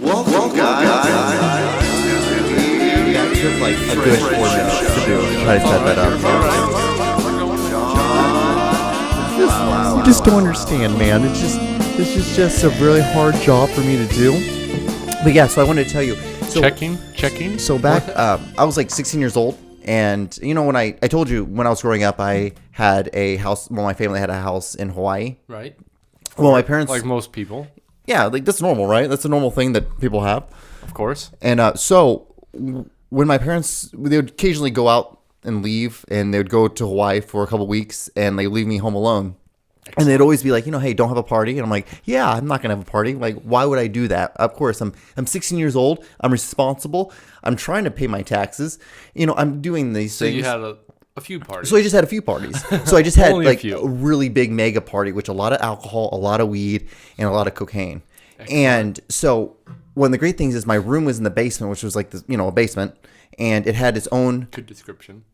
Welcome, guys. Yeah, it took like a good 4 minutes to do it. Try to set that up. You just don't understand, man. This is just a really hard job for me to do. But yeah, so I wanted to tell you. So, Checking. So back, I was like 16 years old. And, you know, when I told you when I was growing up, I had a house. Well, my family had a house in Hawaii. Right. Well, my parents. Like most people. Yeah, like that's normal, right? That's a normal thing that people have. Of course. And so when my parents, they would occasionally go out and leave, and they would go to Hawaii for a couple weeks, and they leave me home alone. Excellent. And they'd always be like, hey, don't have a party. And I'm like, yeah, I'm not going to have a party. Like, why would I do that? Of course, I'm 16 years old. I'm responsible. I'm trying to pay my taxes. I'm doing these things. So you had a few parties. So I just had a few parties. So I just had like a really big mega party, which a lot of alcohol, a lot of weed, and a lot of cocaine. Excellent. And so one of the great things is my room was in the basement, which was like this, a basement, and it had its own good description.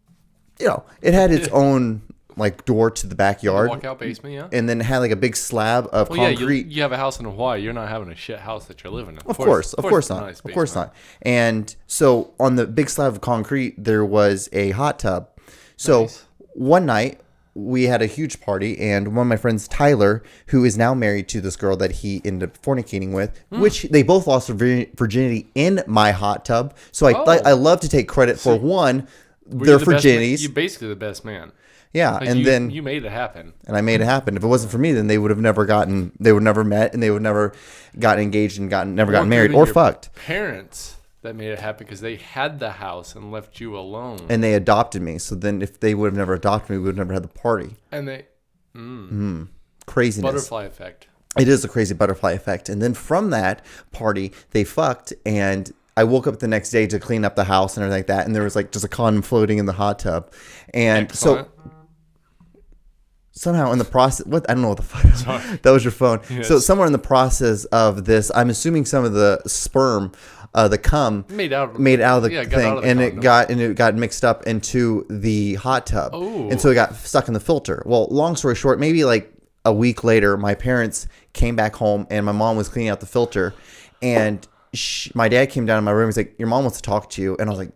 It had its own like door to the backyard. Walkout basement, yeah. And then it had like a big slab of concrete. Yeah, you have a house in Hawaii. You're not having a shit house that you're living in. Of course not. Nice of course not. And so on the big slab of concrete, there was a hot tub. So nice. One night we had a huge party, and one of my friends, Tyler, who is now married to this girl that he ended up fornicating with, which they both lost their virginity in my hot tub. So I love to take credit for their virginities. You're basically the best man. Yeah, and then you made it happen. And I made it happen. If it wasn't for me, then they would have never gotten. They would never met, and they would never gotten engaged and never gotten married or fucked. Parents that made it happen because they had the house and left you alone. And they adopted me. So then, if they would have never adopted me, we would have never had the party. And they craziness. Butterfly effect. It is a crazy butterfly effect. And then from that party, they fucked, and I woke up the next day to clean up the house and everything like that, and there was like just a condom floating in the hot tub, and Excellent. So somehow in the process, I don't know what the fuck. Sorry. That was your phone. Yes. So somewhere in the process of this, I'm assuming some of the sperm, the cum, made out of the thing, and it got mixed up into the hot tub, and so it got stuck in the filter. Well, long story short, maybe like a week later, my parents came back home, and my mom was cleaning out the filter, and my dad came down in my room. He's like, "Your mom wants to talk to you," and I was like,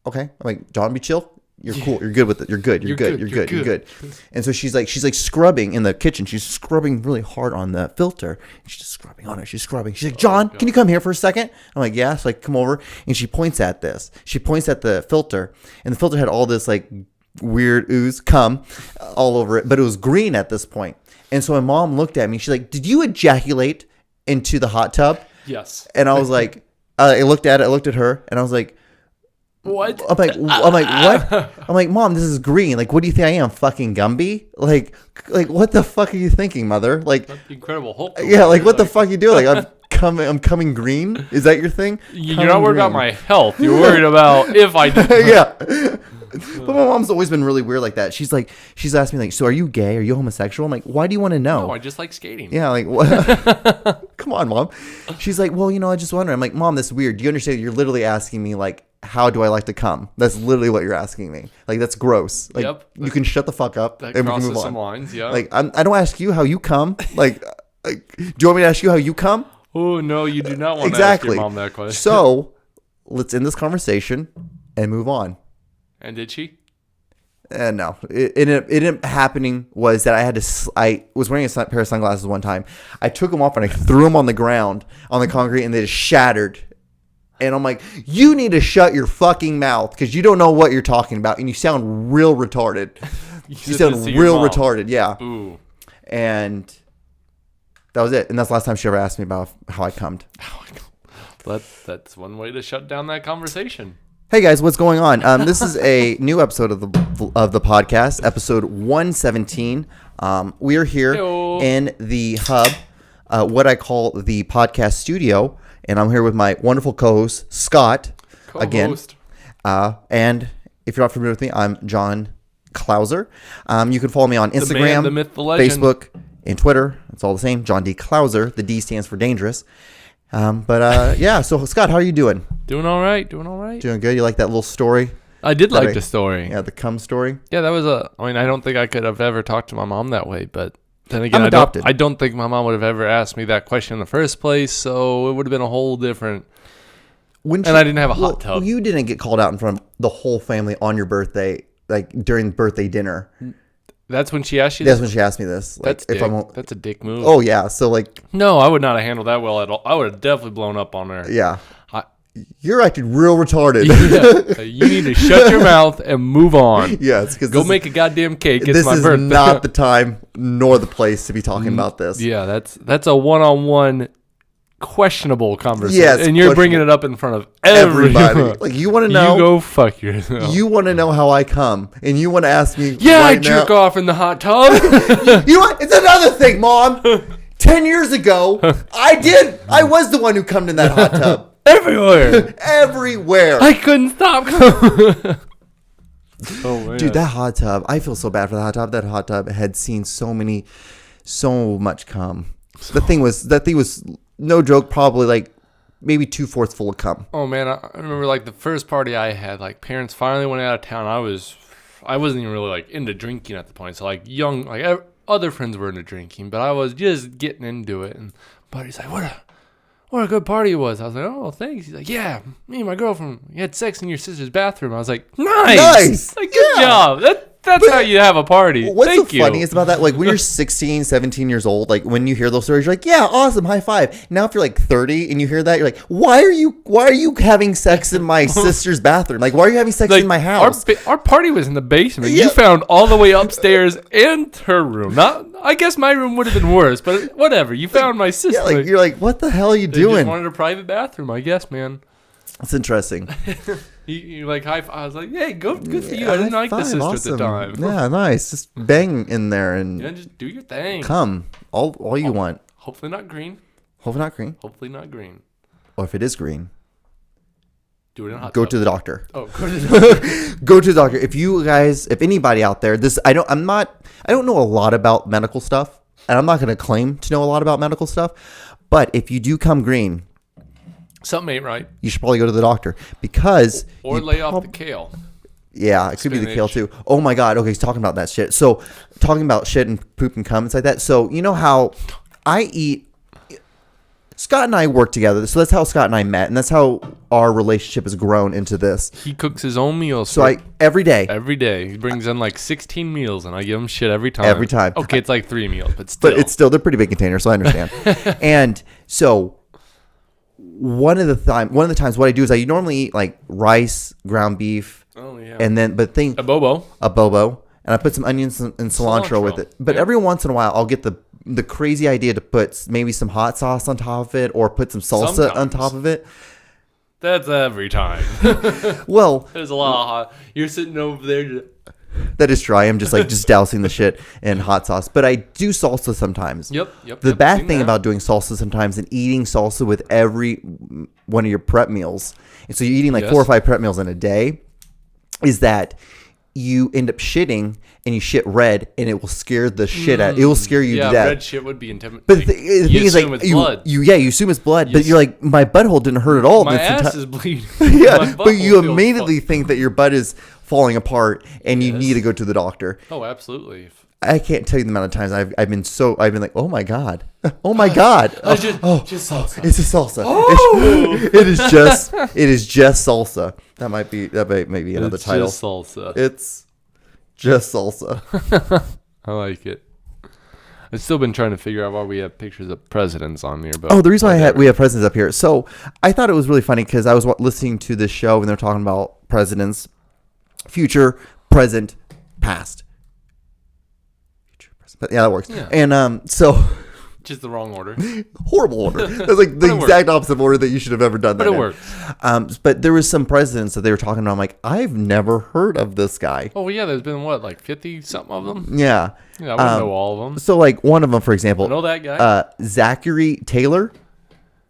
"Okay." I'm like, "John, be chill. You're cool. You're good with it. You're good. You're good." And so she's like scrubbing in the kitchen. She's scrubbing really hard on the filter. She's just scrubbing on it. She's scrubbing. She's like, "John, can you come here for a second?" I'm like, "Yeah." So I come over, and she points at this. She points at the filter, and the filter had all this like weird ooze cum all over it, but it was green at this point. And so my mom looked at me. She's like, "Did you ejaculate into the hot tub?" Yes. And I was like, I looked at her, and I was like, "What?" I'm like, what? I'm like, "Mom, this is green. Like, what do you think I am, fucking Gumby? Like, what the fuck are you thinking, mother? Like, that's the Incredible Hulk. Yeah, like, what the fuck you doing? Like, I'm coming green? Is that your thing? You're not worried about my health. You're worried about if I do. Yeah. But my mom's always been really weird like that. She's asked me like, "So are you gay? Are you homosexual?" I'm like, "Why do you want to know?" No, I just like skating. Yeah, like what? Come on, Mom. She's like, "Well, I just wonder." I'm like, "Mom, that's weird. Do you understand? You're literally asking me like, how do I like to come? That's literally what you're asking me. Like, that's gross. Like, yep. You can shut the fuck up That and we can crosses move on." Some lines, yeah. Like, I don't ask you how you come. Like, do you want me to ask you how you come? Oh no, you do not want exactly. to ask your mom that question. So let's end this conversation and move on. And did she? No, it ended up happening was that I was wearing a pair of sunglasses one time. I took them off and I threw them on the ground on the concrete, and they just shattered. And I'm like, "You need to shut your fucking mouth because you don't know what you're talking about, and you sound real retarded. You sound real retarded." Yeah. Ooh. And that was it. And that's the last time she ever asked me about how I cummed. That's one way to shut down that conversation. Hey guys, what's going on? This is a new episode of the podcast, episode 117. We are here in the hub, what I call the podcast studio, and I'm here with my wonderful co-host Scott again. And if you're not familiar with me, I'm John Klauser. You can follow me on Instagram, the man, the myth, the legend. Facebook, and Twitter. It's all the same. John D. Klauser. The D stands for dangerous. Yeah. So Scott, how are you doing? Doing all right. Doing good. You like that little story? I did like the story. Yeah, the cum story. Yeah, that was I don't think I could have ever talked to my mom that way, but Then again, I'm adopted. I don't think my mom would have ever asked me that question in the first place, so it would have been a whole different. I didn't have a hot tub. You didn't get called out in front of the whole family on your birthday, like during birthday dinner. That's when she asked you. That's when she asked me this. Like, That's a dick move. Oh yeah. So like. No, I would not have handled that well at all. I would have definitely blown up on her. Yeah. You're acting real retarded. Yeah. You need to shut your mouth and move on. Yes, because go make a goddamn cake. It's this my is birthday. not the time nor the place to be talking about this. Yeah, that's a one-on-one questionable conversation. Yes, and you're bringing it up in front of everybody. Like you want to know? You go fuck yourself. You want to know how I come, and you want to ask me? Yeah, right I jerk now? off in the hot tub. You know what? It's another thing, Mom. 10 years ago, I was the one who cummed in that hot tub. Everywhere. I couldn't stop. Oh man, dude, that hot tub. I feel so bad for the hot tub. That hot tub had seen so much cum. That thing was no joke. Probably like maybe 2/4 full of cum. Oh man, I remember like the first party I had. Like parents finally went out of town. I wasn't even really like into drinking at the point. So like young, like other friends were into drinking, but I was just getting into it. And buddy's like, what a good party it was. I was like, oh, thanks. He's like, yeah, me and my girlfriend, we had sex in your sister's bathroom. I was like, nice. Like, good job. That's how you have a party. What's Thank so you. funny is about that, like when you're 16, 17 years old, like when you hear those stories, you're like, yeah, awesome, high five. Now if you're like 30 and you hear that, you're like, why are you having sex in my sister's bathroom? Like, why are you having sex in my house? Our party was in the basement. Yeah. You found all the way upstairs and her room. I guess my room would have been worse, but whatever. You found my sister. Yeah, like you're like, what the hell are you They doing? just wanted a private bathroom, I guess, man. It's interesting. You like high five. I was like, hey, good for you. I didn't like the sister at the time. Yeah, nice. Just bang in there and just do your thing. come all you want. Hopefully not green. Hopefully not green. Hopefully not green. Or if it is green, do it in a hot go tub. to the doctor. Oh, go to the doctor. Go to the doctor. If anybody out there, I don't know a lot about medical stuff, and I'm not going to claim to know a lot about medical stuff, but if you do come green, Something ain't right. you should probably go to the doctor because Or lay off the kale. Yeah, it could be the kale Spinach. too. Oh my God. Okay, he's talking about that shit. So talking about shit and poop and cum and like that. So you know how I eat. Scott and I work together, so that's how Scott and I met, and that's how our relationship has grown into this. He cooks his own meals. So every day. Every day. He brings in like 16 meals, and I give him shit every time. Every time. Okay, it's like 3 meals, but still. But it's still, they're pretty big containers, so I understand. And so one of the times what I do is I normally eat like rice, ground beef, and then a bobo, and I put some onions and cilantro with it. But every once in a while, I'll get the crazy idea to put maybe some hot sauce on top of it, or put some salsa on top of it. That's every time. Well, there's a lot of hot. You're sitting over there. That is true. I am just dousing the shit in hot sauce. But I do salsa sometimes. Yep. The bad thing about doing salsa sometimes and eating salsa with every one of your prep meals, and so you're eating like 4 or 5 prep meals in a day, is that you end up shitting and you shit red, and it will scare the shit out. It will scare you to death. Yeah, red shit would be intimidating. But the thing is, like, you assume it's blood, but you're like, my butthole didn't hurt at all. My ass is bleeding. Yeah, but you immediately think that your butt is falling apart, and you need to go to the doctor. Oh, absolutely. I can't tell you the amount of times I've been like, oh my god, oh my god, just salsa. It's a salsa. Oh! It is just salsa. That might be another title. Just salsa. It's just salsa. I like it. I've still been trying to figure out why we have pictures of presidents on here. But the reason why we have presidents up here. So I thought it was really funny because I was listening to this show and they're talking about presidents, future, present, past. But yeah, that works. Yeah. And so just the wrong order. Horrible order. That's like the exact opposite of order that you should have ever done that. But it works. But there was some presidents that they were talking about. I'm like, I've never heard of this guy. Oh yeah, there's been like 50 something of them. Yeah. Yeah, I wouldn't know all of them. So like one of them, for example, I know that guy. Zachary Taylor.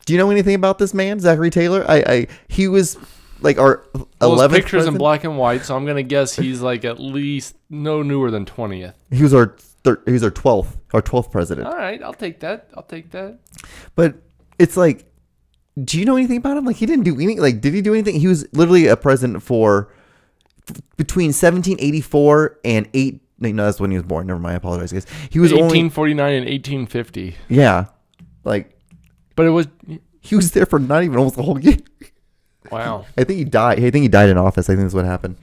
Do you know anything about this man, Zachary Taylor? He was like our 11th pictures president? in black and white, so I'm gonna guess he's like at least no newer than 20th. He was our 12th president. All right, I'll take that. But it's like, do you know anything about him? Like, he didn't do anything. Like, did he do anything? He was literally a president for between 1784 and No, that's when he was born. Never mind. I apologize, guys. He was 1849 and 1850. Yeah, like. But it was. He was there for not even almost the whole year. Wow. I think he died. I think he died in office. I think that's what happened.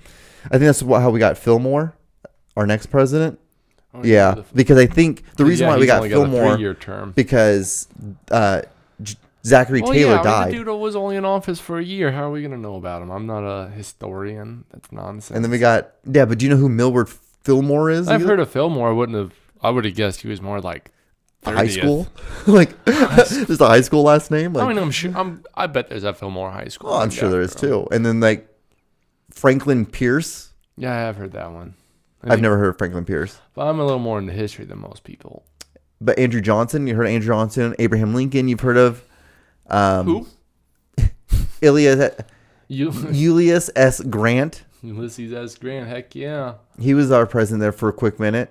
I think that's how we got Fillmore, our next president. Oh, yeah, because I think the reason why we got Fillmore, a 3-year term, because Zachary Taylor died. The dude was only in office for a year. How are we gonna know about him? I'm not a historian. That's nonsense. And then we got but do you know who Millward Fillmore is? I've heard of Fillmore. I would have guessed he was more like 30th. High school, like just a high school last name. Like, I mean, I'm sure. I bet there's a Fillmore High School. Oh, I'm sure there is too. And then like Franklin Pierce. Yeah, I have heard that one. I've never heard of Franklin Pierce. But I'm a little more into history than most people. But Andrew Johnson, you heard of Andrew Johnson. Abraham Lincoln, you've heard of. Who? Ulysses S. Grant. Ulysses S. Grant, heck yeah. He was our president there for a quick minute.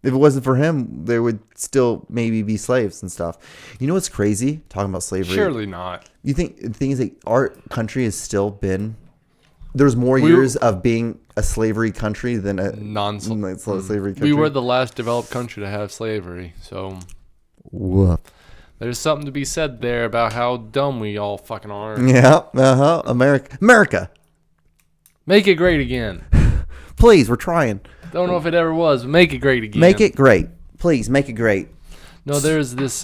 If it wasn't for him, there would still maybe be slaves and stuff. You know what's crazy? Talking about slavery. Surely not. You think the thing is that our country has still been... There's more years of being a slavery country than a non-slavery country. We were the last developed country to have slavery, so... Whoop. There's something to be said there about how dumb we all fucking are. Yeah, America. Make it great again. Please, we're trying. Don't know if it ever was, but make it great again. Make it great. Please, make it great. No, there's this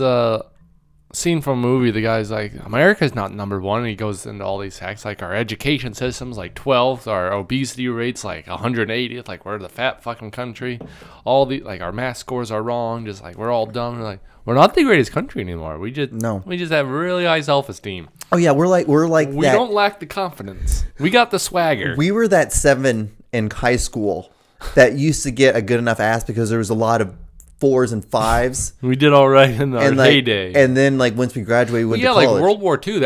scene from a movie. The guy's like, America's not number one. And he goes into all these facts, like our education system's like 12th, our obesity rate's like 180th, like we're the fat fucking country. All the like our math scores are wrong, just like we're all dumb. We're like, we're not the greatest country anymore. We just have really high self-esteem. Oh yeah, we're like we don't lack the confidence. We got the swagger. We were that 7 in high school that used to get a good enough ass because there was a lot of 4s and 5s. We did all right in our heyday. And then like once we graduated, we went to college. Like World War II,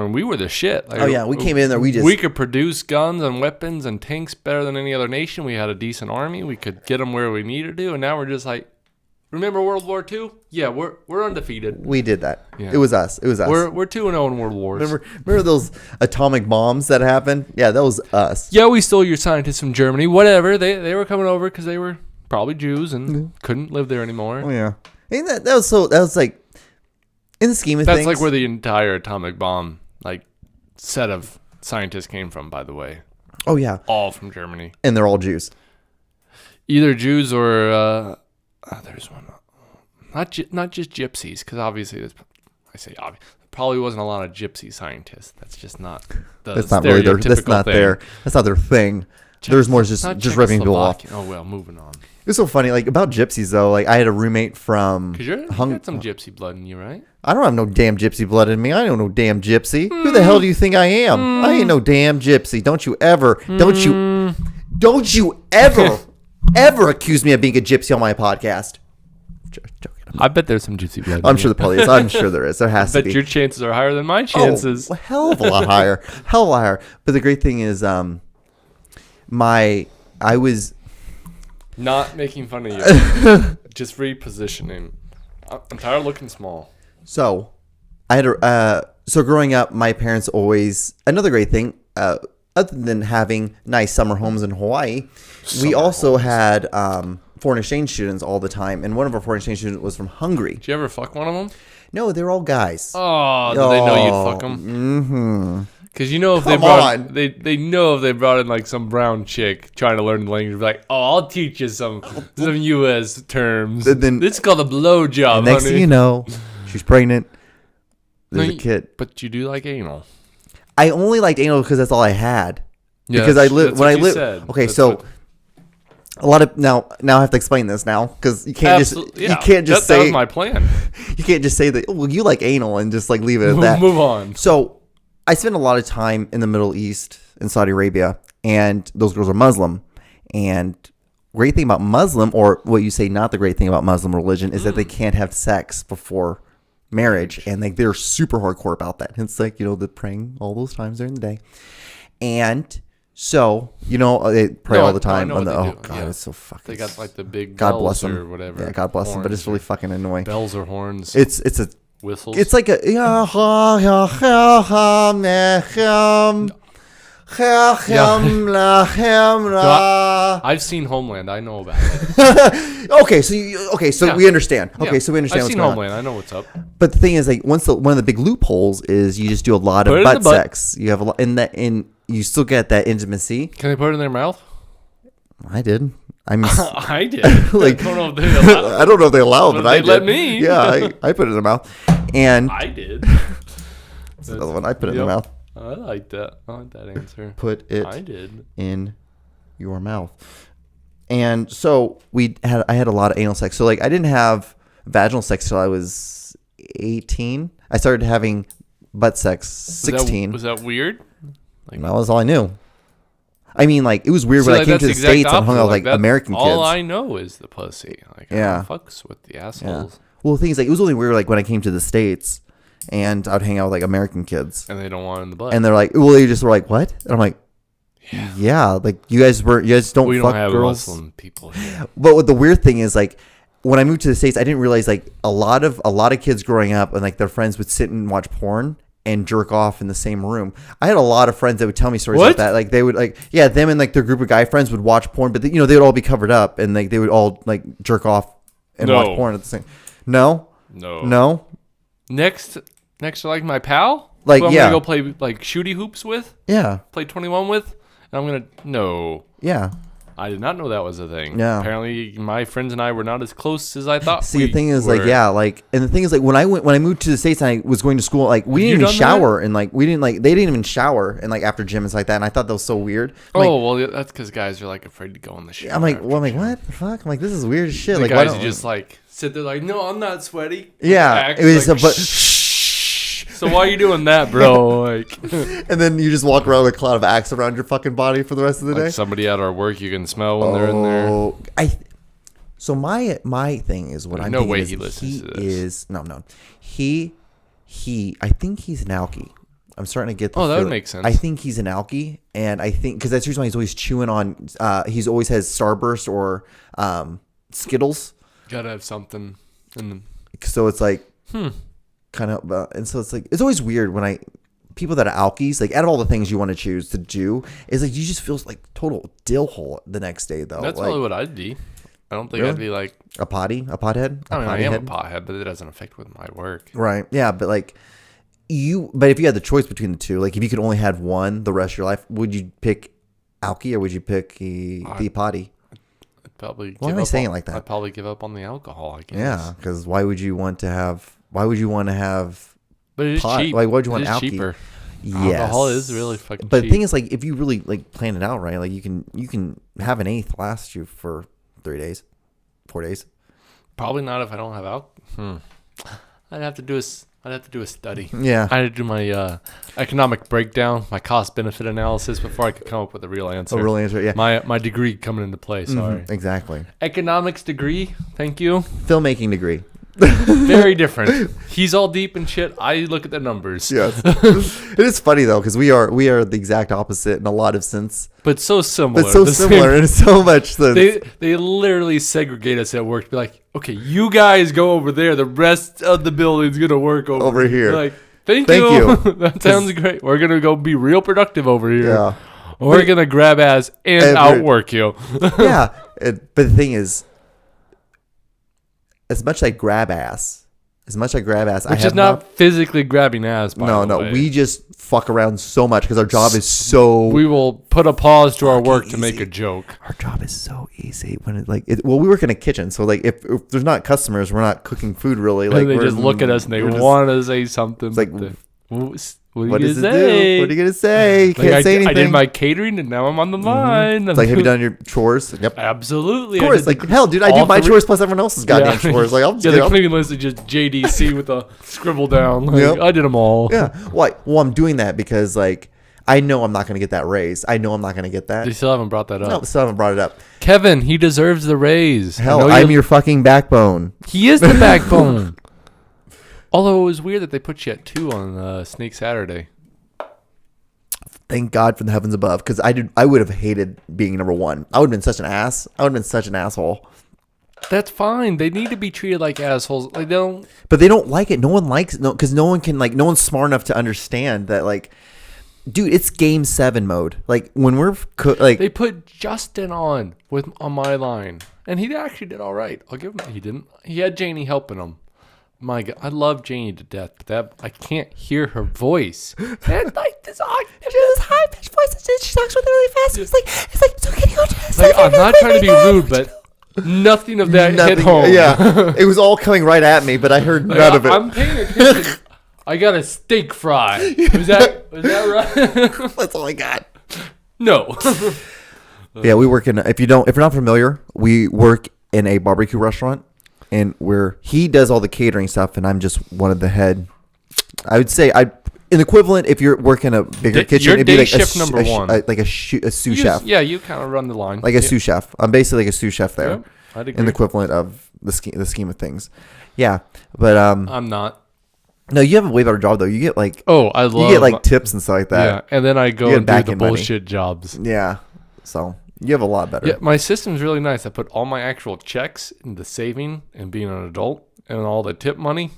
we were the shit. Like, we came in there. We could produce guns and weapons and tanks better than any other nation. We had a decent army. We could get them where we needed to. And now we're just like, remember World War II? Yeah, we're undefeated. We did that. Yeah. It was us. We're 2-0 in World Wars. Remember those atomic bombs that happened? Yeah, that was us. Yeah, we stole your scientists from Germany. Whatever. They were coming over because they were probably Jews and couldn't live there anymore. Oh yeah. And that was like in the scheme of things. That's like where the entire atomic bomb like set of scientists came from, by the way. Oh yeah. All from Germany. And they're all Jews. Either Jews or there's one. Not just gypsies, because obviously, I say obvious. Probably wasn't a lot of gypsy scientists. That's just not the that's not really that's not thing. That's not their thing. There's more just ripping people off. Oh well, moving on. It's so funny, like about gypsies though. Like I had a roommate from. Cause you got some gypsy blood in you, right? I don't have no damn gypsy blood in me. I ain't no damn gypsy. Who the hell do you think I am? I ain't no damn gypsy. Don't you ever ever accuse me of being a gypsy on my podcast. Joking. I bet there's some gypsy blood. I'm sure there probably is. I'm sure there is. There has to be. I bet your chances are higher than my chances. Oh, hell of a lot higher. Hell of a lot higher. But the great thing is, I was not making fun of you. Just repositioning. I'm tired of looking small. So, I had so growing up, my parents always another great thing. Other than having nice summer homes in Hawaii, we also had foreign exchange students all the time. And one of our foreign exchange students was from Hungary. Did you ever fuck one of them? No, they're all guys. Oh, did they know you'd fuck them? Mm-hmm. Because you know if they brought in like some brown chick trying to learn the language, be like, oh, I'll teach you some U.S. terms. Then it's called a blowjob. Next thing you know, she's pregnant. There's a kid. But you do like anal. I only liked anal because that's all I had. Yeah, because I lived Okay, so a lot of now I have to explain this now because you can't just say that was my plan. You can't just say that. Oh, well, you like anal and just like leave it at that. Move on. So I spent a lot of time in the Middle East in Saudi Arabia, and those girls are Muslim. And great thing about Muslim, or what you say, not the great thing about Muslim religion, is that they can't have sex before marriage, and like they're super hardcore about that. It's like, you know, they're praying all those times during the day, and so you know they pray all the time. It's so fucking. They got like the big God bless them or whatever. Yeah, God bless them, but it's really fucking annoying. Bells or horns? It's a whistles. It's like a I've seen Homeland. I know about it. So we understand. Okay, so we understand I've what's seen going on. Homeland. I know what's up. But the thing is, like, one of the big loopholes is you just do a lot of Put it in butt the butt. sex. You have a lot you still get that intimacy. Can they put it in their mouth? I did. I did. Like, I don't know if they allow. I don't know if they allow it, But but I they did. let me. Yeah, I put it in their mouth, and I did. that's another one. I put it in the mouth. I like that. I like that answer. Put it I did. in your mouth. And so I had a lot of anal sex. So like I didn't have vaginal sex till I was 18. I started having butt sex 16. Was that weird? And that was all I knew. I mean, like, it was weird when I came to the States and hung out with, like, American kids. All I know is the pussy. Like, I don't fucks with the assholes. Yeah. Well, the thing is, like, it was only weird, like, when I came to the States and I'd hang out with, like, American kids. And they don't want it in the butt. And they're like, well, they just were like, what? And I'm like, yeah, like, you guys don't we fuck don't have girls. Muslim people here. But what the weird thing is, like, when I moved to the States, I didn't realize, like, a lot of kids growing up and, like, their friends would sit and watch porn and jerk off in the same room. I had a lot of friends that would tell me stories like that. Like they would them and like their group of guy friends would watch porn, but they would all be covered up and like they would all like jerk off and watch porn at the same. No. Next to like my pal, like I'm gonna go play like shooty hoops with. Yeah. Play 21 with, and I'm gonna Yeah. I did not know that was a thing. Yeah. Apparently, my friends and I were not as close as I thought. See, the thing is, and the thing is, like, when I moved to the States and I was going to school, like, we didn't even shower, and like, they didn't even shower, and like after gym and like that, and I thought that was so weird. Well, that's because guys are like afraid to go in the shower. I'm like, what the fuck? I'm like, this is weird as shit. The like, guys just like sit there, like, no, I'm not sweaty. Yeah, it was like, so why are you doing that, bro? Like, and then you just walk around with a cloud of Axe around your fucking body for the rest of the day. Somebody at our work you can smell when they're in there. So my thing is what I'm. No way he listens to this. I think he's an alkie. I'm starting to get. That would make sense. I think he's an alkie, and I think because that's the reason why he's always chewing on. He's always has Starburst or Skittles. Gotta have something. So it's like. Kind of, and so it's like it's always weird when people that are alkies, like out of all the things you want to choose to do, is like you just feel like total dill hole the next day though. That's probably what I'd be. I don't think I'd be like a pothead. I am a pothead, but it doesn't affect with my work. Right? Yeah, but like but if you had the choice between the two, like if you could only have one the rest of your life, would you pick alky or would you pick the potty? I'd probably. Why am I saying it like that? I'd probably give up on the alcohol. I guess. Yeah, because why would you want to have? But it is cheap. Like, why would you want alky? Cheaper. Yes. Alcohol is really fucking cheap. But the thing is, like, if you really like plan it out right, like you can have an eighth last you for 3 days, 4 days. Probably not if I don't have alcohol. I'd have to do a study. Yeah. I had to do my economic breakdown, my cost benefit analysis before I could come up with a real answer. A real answer, yeah. My degree coming into play. Sorry. Exactly. Economics degree. Thank you. Filmmaking degree. Very different. He's all deep and shit. I look at the numbers. Yes. It is funny though because we are the exact opposite in a lot of sense. But so similar. In so much sense. They literally segregate us at work. Be like, okay, you guys go over there. The rest of the building's gonna work over here. Like, thank you. That sounds great. We're gonna go be real productive over here. Yeah. We're gonna grab ass and outwork you. Yeah. But the thing is. As much as I grab ass, which is not physically grabbing ass. By the way. We just fuck around so much because our job is so. We will put a pause to our work to make a joke. Our job is so easy when we work in a kitchen, so like if there's not customers, we're not cooking food really. Like they just look at us and they want to say something. It's like. What are you gonna say? You can't say anything. I did my catering and now I'm on the line. It's like, have you done your chores? Yep. Absolutely. Of course. Like, hell, dude, I do my chores plus everyone else's goddamn chores. Like, the cleaning list is just JDC with a scribble down. Like, I did them all. Yeah. Well, I'm doing that because, like, I know I'm not going to get that raise. I know I'm not going to get that. You still haven't brought that up. No, still haven't brought it up. Kevin, he deserves the raise. Hell, I'm your fucking backbone. He is the backbone. Although it was weird that they put you at 2 on Snake Saturday. Thank God for the heavens above, because I would have hated being number 1. I would have been such an ass. I would have been such an asshole. That's fine. They need to be treated like assholes. Like but they don't like it. No one likes because no one can no one's smart enough to understand that dude, it's game 7 mode. Like when we're they put Justin on my line, and he actually did all right. I'll give him. He didn't. He had Janie helping him. My God, I love Janie to death, but I can't hear her voice. And like this high pitched voice, she talks with it really fast. It's like so. Can you go to? Like, I'm not trying to be rude, but nothing of that hit home. Yeah, it was all coming right at me, but I heard none of it. I'm paying attention. I got a steak fry. Was that right? That's all I got. No. Yeah, we work in. If you're not familiar, we work in a barbecue restaurant, and he does all the catering stuff, and I'm just one of the head. I would say an equivalent if you're working a bigger kitchen. Your it'd day be like shift number one, like a sous chef. Yeah, you kind of run the line, like a sous chef. I'm basically like a sous chef there, Yep, I'd agree. in the equivalent of the scheme of things. Yeah, but I'm not. No, you have a way better job though. You get like I love you get like tips and stuff like that. Yeah, and then I go and do the bullshit jobs. Yeah, so you have a lot better. Yeah, my system's really nice. I put all my actual checks into saving and being an adult, and all the tip money,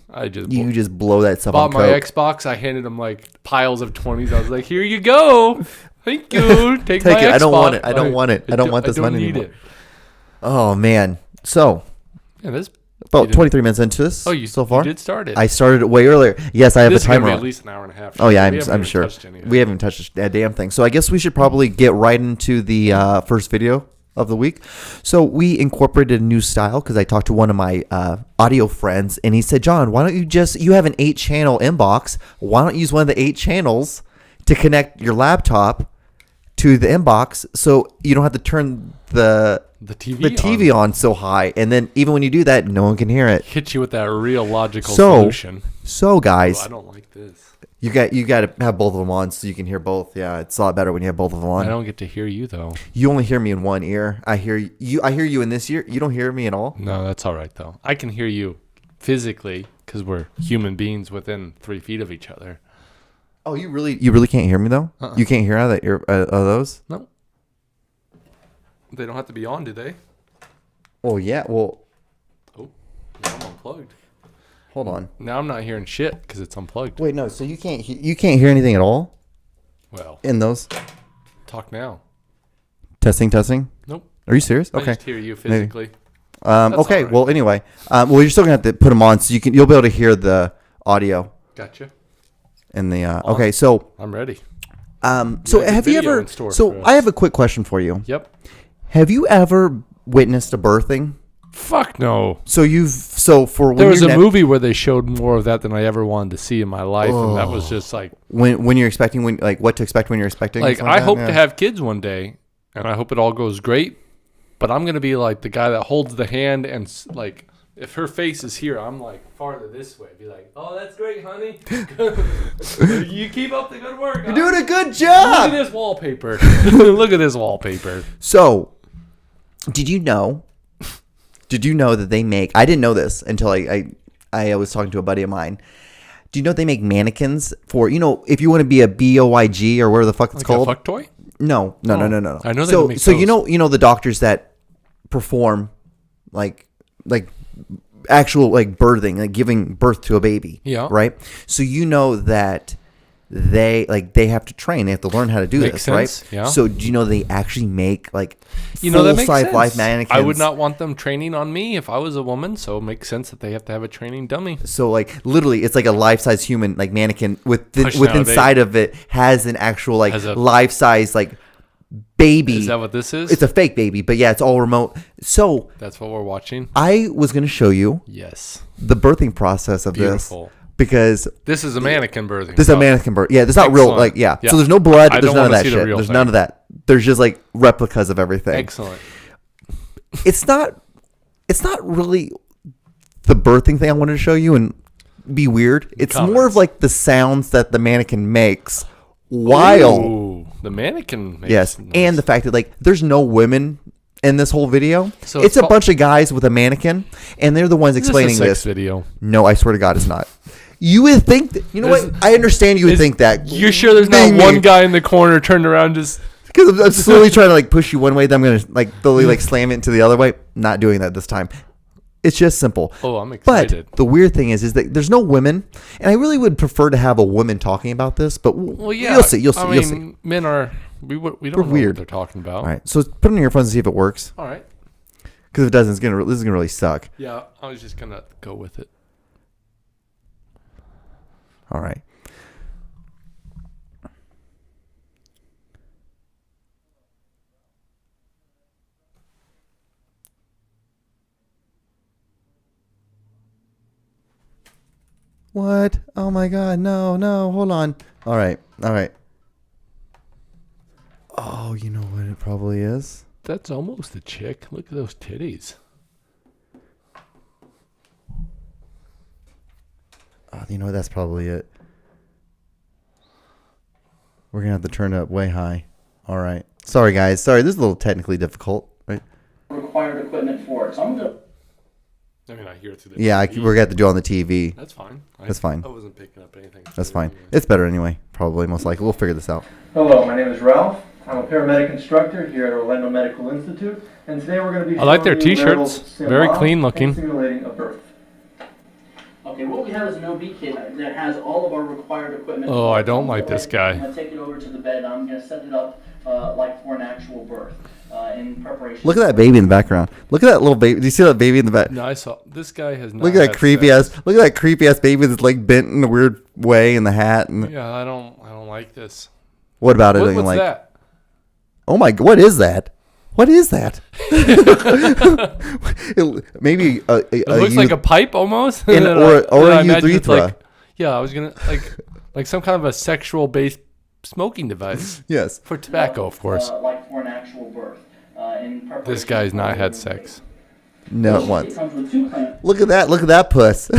you just blow that stuff. Bought on my Xbox. I handed them like piles of 20s. I was like, "Here you go, thank you. Take my it. Xbox. I don't want it. I don't want it. I don't want this money need anymore. it. Oh man. So Yeah, this about 23 minutes into this. you so far? You did start it. I started it way earlier. Yes, I have this a timer is gonna be on. at least an hour and a half. Oh yeah, We haven't I'm even sure. touched anything. We haven't touched a damn thing. So I guess we should probably get right into the first video of the week. So we incorporated a new style because I talked to one of my audio friends, and he said, "John, why don't you have an 8-channel inbox? Why don't you use one of the 8 channels to connect your laptop to the inbox so you don't have to turn the TV on so high, and then even when you do that, no one can hear it." Hit you with that real logical solution. So guys, I don't like this. you got to have both of them on so you can hear both. Yeah, it's a lot better when you have both of them on. I don't get to hear you though. You only hear me in one ear. I hear you in this ear. You don't hear me at all. No, that's all right though. I can hear you physically because we're human beings within 3 feet of each other. Oh, you really can't hear me though. You can't hear out of that ear of those. No. They don't have to be on, do they? Oh yeah. Well, Oh, now I'm unplugged. hold on. Now I'm not hearing shit because it's unplugged. Wait, no. So you can't hear anything at all Well, in those. talk now. Testing. Nope. Are you serious? I Okay. just hear you physically. Okay. all right. Well, anyway. Well, you're still gonna have to put them on so you'll be able to hear the audio Gotcha. in the. Okay. So. I'm ready. So got the have you video ever? in store So for us. I have a quick question for you. Yep. Have you ever witnessed a birthing? Fuck no. So for when There was you're a movie where they showed more of that than I ever wanted to see in my life, and that was just like when you're expecting what to expect when you're expecting. like something I that? hope Yeah. to have kids one day, and I hope it all goes great. But I'm gonna be like the guy that holds the hand, and like if her face is here, I'm like farther this way. Be like, oh, that's great, honey. You keep up the good work. You're doing a good Look job. at this wallpaper. Look at this wallpaper. So, did you know that they make? I didn't know this until I was talking to a buddy of mine. Do you know they make mannequins for if you want to be a BOYG or whatever the fuck it's Like called? a fuck toy? No. I know they So make so you those. know the doctors that perform like actual like birthing, like giving birth to a baby. Yeah. Right. So you know that they have to train. They have to learn how to do Makes this, sense, right? yeah. So do you know they actually make like That makes full-size sense. life mannequins? I would not want them training on me if I was a woman, so it makes sense that they have to have a training dummy. So like literally, it's like a life-size human like mannequin with Pushing out a inside of it has an actual like Has a- life-size like baby. Is that what this is? It's a fake baby, but yeah, it's all remote. So That's what we're watching? I was going to show you Yes. the birthing process of Beautiful. this because This is a mannequin birthing. this is a mannequin birth. Yeah, there's not real Excellent. like yeah. Yeah. So there's no blood. I There's don't none of wanna that see the shit. real There's thing. none of that. There's just like replicas of everything. Excellent. It's not really the birthing thing I wanted to show you and be weird. It's more Comments. of like the sounds that the mannequin makes while Ooh, the mannequin makes yes, noise. and the fact that like there's no women in this whole video. So it's it's a bunch of guys with a mannequin, and they're the ones Is explaining this a sex this. video. No, I swear to God, it's not. You would think that, you know This- what? I understand you would think that. You're sure there's not Being me. one guy in the corner turned around just Because I'm slowly trying to like push you one way, then I'm gonna like slowly like slam it into the other way. Not doing that this time. It's just simple. Oh, I'm excited. But the weird thing is that there's no women, and I really would prefer to have a woman talking about this. But Well, yeah, you'll see. You'll see. Men are we don't We're know weird. what they're talking about. All right, so put it in your earphones and see if it works. All right. Because if it doesn't, this is gonna really suck. Yeah, I was just gonna go with it. All right. What? Oh my God! No! Hold on. All right. Oh, you know what it probably is. That's almost a chick. Look at those titties. Oh, you know that's probably it. We're gonna have to turn it up way high. All right. Sorry, guys. Sorry, this is a little technically difficult, right? Required equipment for it. So I'm gonna. I mean, I hear it through the Yeah, TV. we're gonna have to do it on the TV. That's fine. That's fine. I wasn't picking up anything. That's fine. It's better anyway. Probably, most likely. We'll figure this out. Hello, my name is Ralph. I'm a paramedic instructor here at Orlando Medical Institute, and today we're going to be I like their showing you wearable t-shirts. Very sim clean and looking. simulating a birth. Okay, what we have is an OB kit that has all of our required equipment. Oh, I don't like this guy. I'm gonna take it over to the bed. I'm gonna set it up like for an actual birth in preparation. Look at that baby in the background. Look at that little baby. Do you see that baby in the back? No, I saw this guy has not. Look at that had creepy sex. ass. Look at that creepy ass baby that's like bent in a weird way in the hat. And Yeah, I don't like this. what about it? What's like, that? oh my! What is that? What is that? Maybe It looks like a pipe almost. An And or then I a imagine it's urethra. like, yeah, I was gonna like some kind of a sexual based smoking device Yes. for tobacco, of course. Like for an actual birth in preparation. This guy's not had sex. No, It once. comes with 2 clamps. Look at that. Look at that puss.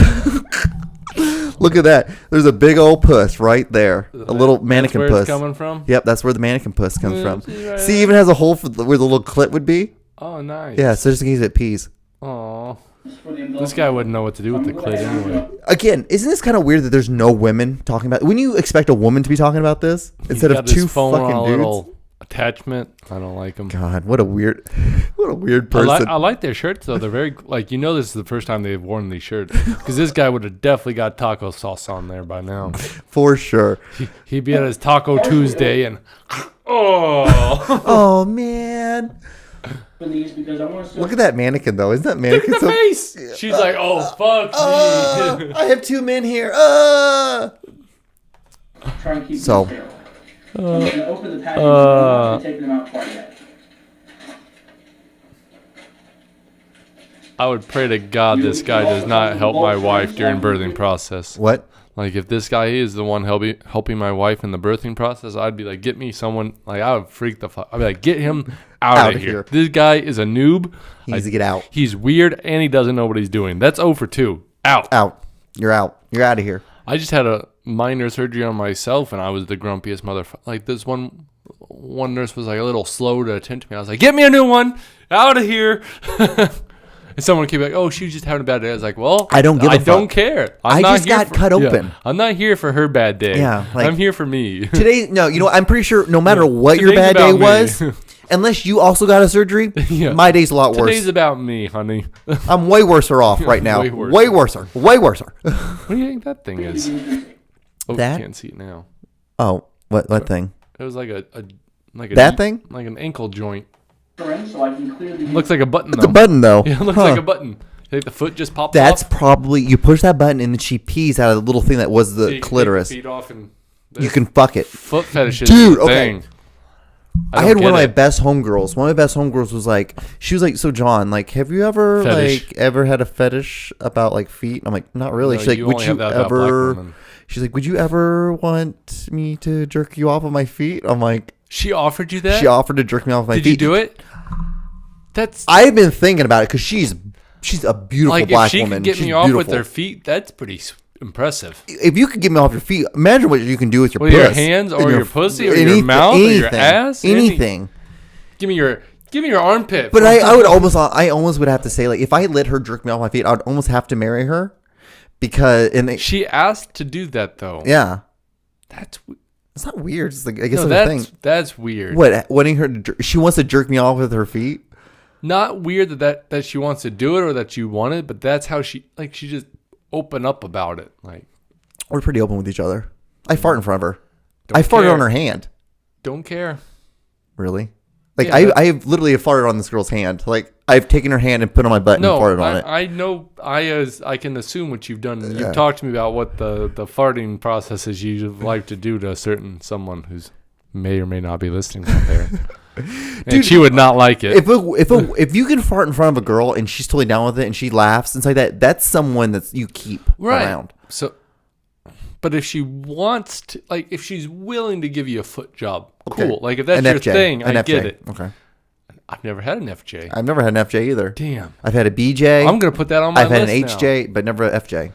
Look at that. There's a big old puss right there. A little mannequin That's where puss. it's coming from. Yep, that's where the mannequin puss comes from. see right See, even has a hole for where the little clit would be. Oh, nice. Yeah, so just in case it pees. Oh, For the this guy wouldn't know what to do with the clit anyway. Again, isn't this kind of weird that there's no women talking about? Wouldn't you expect a woman to be talking about this instead He's of got his two phone on a fucking dudes? little attachment. I don't like him. God, what a weird I person. like their shirts though. They're very this is the first time they've worn these shirts because this guy would have definitely got taco sauce on there by now. For sure. He'd be at his Taco Tuesday and oh, Oh man, For these because I want to look at that mannequin though. Isn't that look mannequin at the so? face. She's like, oh fuck me. I have 2 men here. try and keep So- them sterile. I'm gonna open the package. I'm not gonna take them out quite yet. I would pray to God this guy does not help my wife during birthing process. What? Like if this guy is the one helping my wife in the birthing process, I'd be like, get me someone. Like I would freak the fuck. I'd be like, get him out of here. This guy is a noob. He needs to get out. He's weird and he doesn't know what he's doing. That's 0 for 2. Out. Out. You're out. You're out of here. I just had a minor surgery on myself and I was the grumpiest motherfucker. Like this one nurse was like a little slow to attend to me. I was like, get me a new one. Out of here. And someone came like, oh, she was just having a bad day. I was like, well, I don't give a I don't fuck. care. I not just here got cut open. I'm not here for her bad day. Yeah, like- I'm here for me. Today, no, you know, I'm pretty sure no matter what your Today's bad day about me. was, unless you also got a surgery, Yeah. my day's a lot worse. Today's about me, honey. I'm way worse off right now. Way worse. Way worser. Way worser. What do you think that thing is? Oh, That? you can't see it now. Oh, what thing? It was like a That thing? like an ankle joint. So I can clear the. Looks like a button though. It's a button though. Yeah, it looks Huh. like a button. You think the foot just popped That's off? probably you push that button and then she pees out of the little thing that was So the you can take clitoris. your feet off and You can fuck it. foot fetishes. Dude, is a okay. thing. I don't had one of get my it. best homegirls. One of my best homegirls was like, she was like, so John, like, have you ever Fetish. like ever had a fetish about like feet? I'm like, not really. No, She's like, you would only you have that about black ever? women. She's like, would you ever want me to jerk you off of my feet? I'm like, She offered you that? she offered to jerk me off of my Did feet. you do it? That's I've been thinking about it because she's a beautiful like black if she woman. could get She's me off with beautiful. her feet. That's pretty impressive. If you could get me off your feet, imagine what you can do with your With your puss. hands or And your pussy or your mouth or your ass? anything. Give me your armpit. But I would almost would have to say, like, if I let her jerk me off my feet, I would almost have to marry her because She asked to do that though. yeah, That's it's not weird. It's like I guess no, it's a thing. that's weird. What wanting her to she wants to jerk me off with her feet? not weird that she wants to do it or that you want it, but that's how she just open up about it. Like, we're pretty open with each other. I fart in front of her. Don't I farted care. on her hand. Don't care. Really? Like Yeah, I have literally farted on this girl's hand. Like I've taken her hand and put it on my butt and farted on it. I know. I can assume what you've done. You've talked to me about what the farting processes you like to do to a certain someone who's may or may not be listening out there. And Dude, she would not like it. If you can fart in front of a girl and she's totally down with it and she laughs and stuff like that, that's someone that you keep around. So, but if she wants to, like, if she's willing to give you a foot job, Okay. cool. Like, if that's An your FJ. thing, An I FJ. get it. Okay. I've never had an FJ. I've never had an FJ either. Damn. I've had a BJ. I'm gonna put that on my I've had list an HJ, but never an FJ.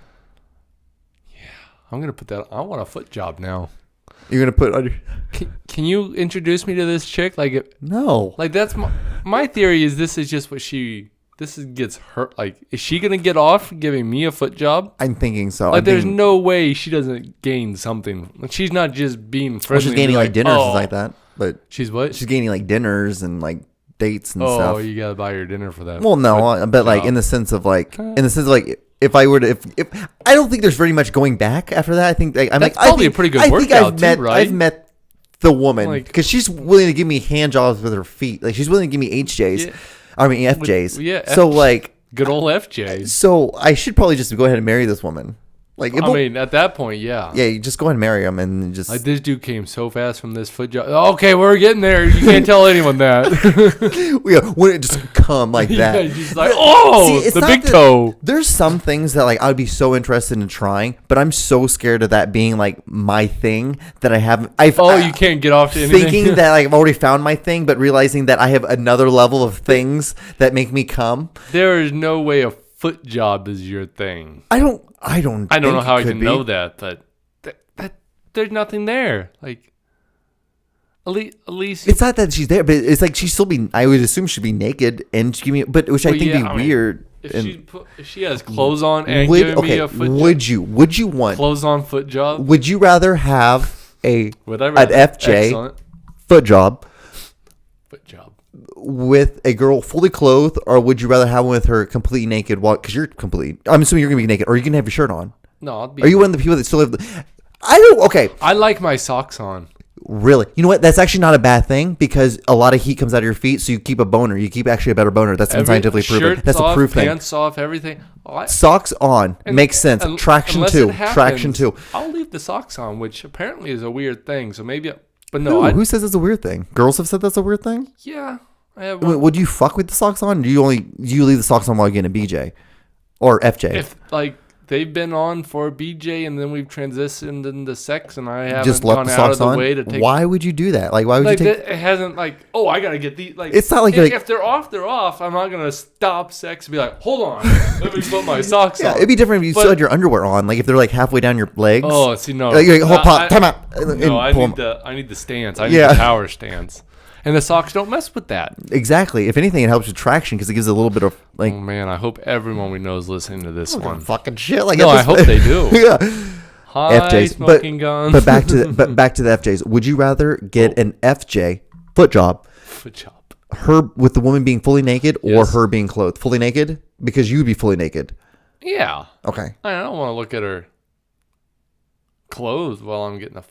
I'm gonna put that. I want a foot job now. You're gonna put on your Can you introduce me to this chick? no. Like that's my theory is this is just what gets her. Like, is she gonna get off giving me a foot job? I'm thinking so. Like, I'm there's thinking, no way she doesn't gain something. Like, she's not just being well, friendly. she's and gaining be like dinners oh. and like that. But She's what? she's gaining like dinners and like dates and Oh, stuff. you gotta buy her dinner for that. Well, no, but like job. in the sense of like if I were to if I don't think there's very much going back after that. I think like, I'm That's like probably I a think, pretty good I think workout too, right? I've met the woman Like- because she's willing to give me hand jobs with her feet. Like she's willing to give me HJs. Yeah. I mean FJs. Yeah, So like good old FJ. so I should probably just go ahead and marry this woman. Like I mean, at that point, yeah. yeah, you just go ahead and marry him and just Like, this dude came so fast from this foot job. Okay, we're getting there. You can't tell anyone that. yeah, when it just come like that. Yeah, just like, oh, it's the not big that- toe. There's some things that like I would be so interested in trying, but I'm so scared of that being like my thing that I haven't. You can't get off to anything. thinking that like, I've already found my thing, but realizing that I have another level of things that make me come. There is no way a foot job is your thing. I don't I don't think know how it I could can be. know that, but that there's nothing there. Like, at least It's not that she's there, but it's like she's still be. I would assume she'd be naked and she give me, but which I Well, think yeah, be I mean, weird. if and she has clothes on and would giving me a foot job, would you want? clothes on foot job, Would you rather have whatever. an FJ Excellent. foot job Foot job. with a girl fully clothed, or would you rather have one with her completely naked? Because you're complete. I'm assuming you're gonna be naked, or you can have your shirt on. No, I'll be. Are you one of the people that still have? I don't. Okay, I like my socks on. really. You know what? That's actually not a bad thing because a lot of heat comes out of your feet, so you keep a boner. You keep actually a better boner. That's been scientifically proven. Shirts That's off, a proof thing. Pants off, everything. Socks on makes sense. Traction unless too. it happens, Traction too. I'll leave the socks on, which apparently is a weird thing. So maybe, but no, Who says it's a weird thing? Girls have said that's a weird thing. yeah, I have. Would you fuck with the socks on? Do you leave the socks on while you're getting a BJ or FJ? If like they've been on for BJ and then we've transitioned into sex and I haven't just left gone the out of socks the on. way to take. Why would you do that? Like, why would Like you take? it hasn't like I gotta get these like It's not like if, you're like- if they're off they're off. I'm not gonna stop sex and be like, hold on, let me put my socks Yeah, on. it'd be different if you But- still had your underwear on. Like if they're like halfway down your legs. Oh, see, no. Like, you're like, hold, I- time out. and No, I pull need 'em. I need the stance. I need Yeah. the power stance. And the socks don't mess with that. Exactly. If anything, it helps with traction because it gives a little bit of like Oh man, I hope everyone we know is listening to this one. fucking shit. Like No, at I this- hope they do. yeah. High FJs, smoking guns. but back to the FJs. Would you rather get an FJ foot job, Foot job. her with the woman being fully naked, or Yes. her being clothed, fully naked? Because you would be fully naked. Yeah. Okay, I don't want to look at her clothes while I'm getting a.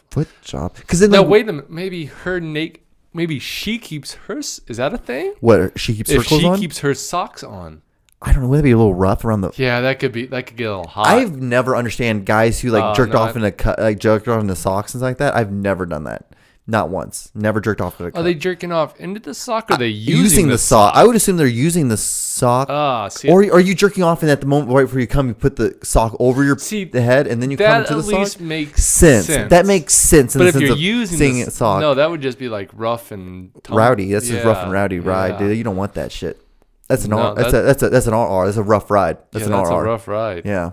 foot job. Because then, Now like, wait a minute. Maybe her naked. Maybe she keeps hers. Is that a thing? what she keeps her If clothes she on? keeps her socks on. I don't know. Would that be a little rough around the? Yeah, that could get a little hot. I've never understand guys who like jerked no, off in a cut, like jerked off in the socks and stuff like that. I've never done that. Not once. Never jerked off in a cut. Are they jerking off into the sock or are they using the sock? I would assume they're using the sock. See, Or are you jerking off and at the moment right before you come, you put the sock over your the head and then you come that into the at sock? least makes sense. That makes sense. In But the if sense you're of using seeing the it sock, no, that would just be like rough and rowdy. That's just rough and rowdy ride, yeah. dude. You don't want that shit. That's an No, R. That's a that's an RR. That's a rough ride. That's Yeah, an that's RR. a rough ride. Yeah,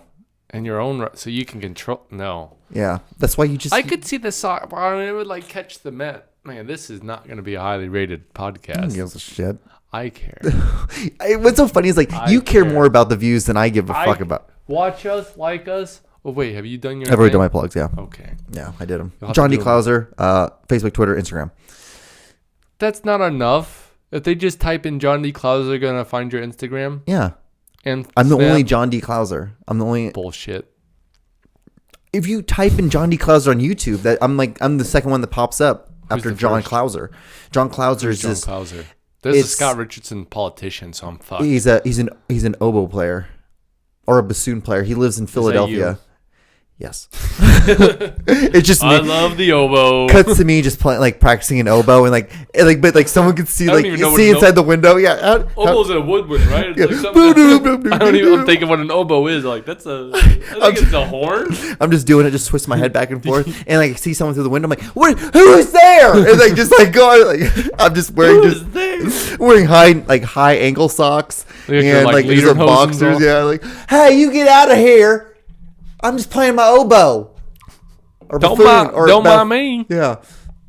And your own, so you can control. No, yeah. That's why you just. I could see the sock. Well, I mean, it would like catch the Met. Man, this is not going to be a highly rated Who podcast. gives a shit? I care. What's so funny is like I you care care. more about the views than I give a fuck about. Watch us, like us. Oh wait, have you done your? I've already thing? done my plugs. Yeah, Okay, yeah, I did them. You'll have John to D. do 'em. Klauser, Facebook, Twitter, Instagram. that's not enough. If they just type in John D. Clouser, they're gonna find your Instagram. Yeah. And I'm the Snap. only John D. Clouser. I'm the only. Bullshit. If you type in John D. Clouser on YouTube, I'm the second one that pops up after the John first? Clouser. John Clouser is John just. Clouser. There's a it's- Scott Richardson politician, so I'm fucked. He's an oboe player, or a bassoon player. He lives in Philadelphia. Yes. It's just I me. love the oboe. Cuts to me just playing, like practicing an oboe, but like someone could see, I don't like even know what see an inside the window. Yeah. Oboe's a woodwind, right? It's Yeah. like something, I don't even. I'm thinking what an oboe is. Like that's a. I think it's a horn. I'm just doing it, just twist my head back and forth, and like see someone through the window. I'm like, what? Who is there? And like just like going, like I'm just wearing Who is there? wearing high ankle socks Like your, and like, like these are lederhosen boxers. on? Yeah, like hey, you get out of here! I'm just playing my oboe. Or Don't buffoon, mind me. Yeah,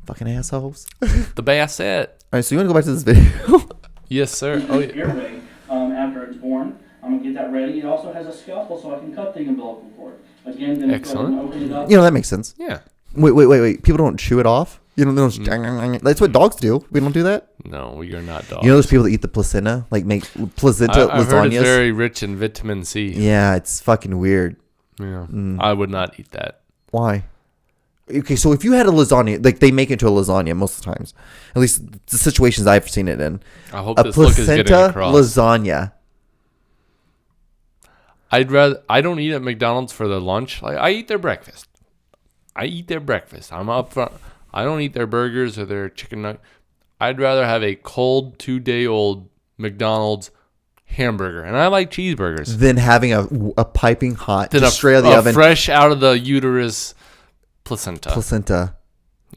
fucking assholes. The bassett. All right, so you want to go back to this video? Yes, sir. Oh yeah. Ear ring, after it's born. I'm gonna get that ready. It also has a scalpel so I can cut the umbilical cord. Again, then Excellent. open it up. You know that makes sense. Yeah. Wait. People don't chew it off. You know, they don't. That's what dogs do. We don't do that. No, you're not dog. You know those people that eat the placenta, like make placenta I've heard lasagnas. it's very rich in vitamin C. Yeah, it's fucking weird. Yeah. I would not eat that. Why? Okay, so if you had a lasagna, like they make it into a lasagna most of the times, at least the situations I've seen it in. I hope A this look is getting placenta across. lasagna. I don't eat at McDonald's for their lunch. Like I eat their breakfast. I'm up front. I don't eat their burgers or their chicken nugget. I'd rather have a cold 2-day-old McDonald's hamburger, and I like cheeseburgers. Than having a piping hot, Than just straight out of the oven fresh out of the uterus placenta. placenta.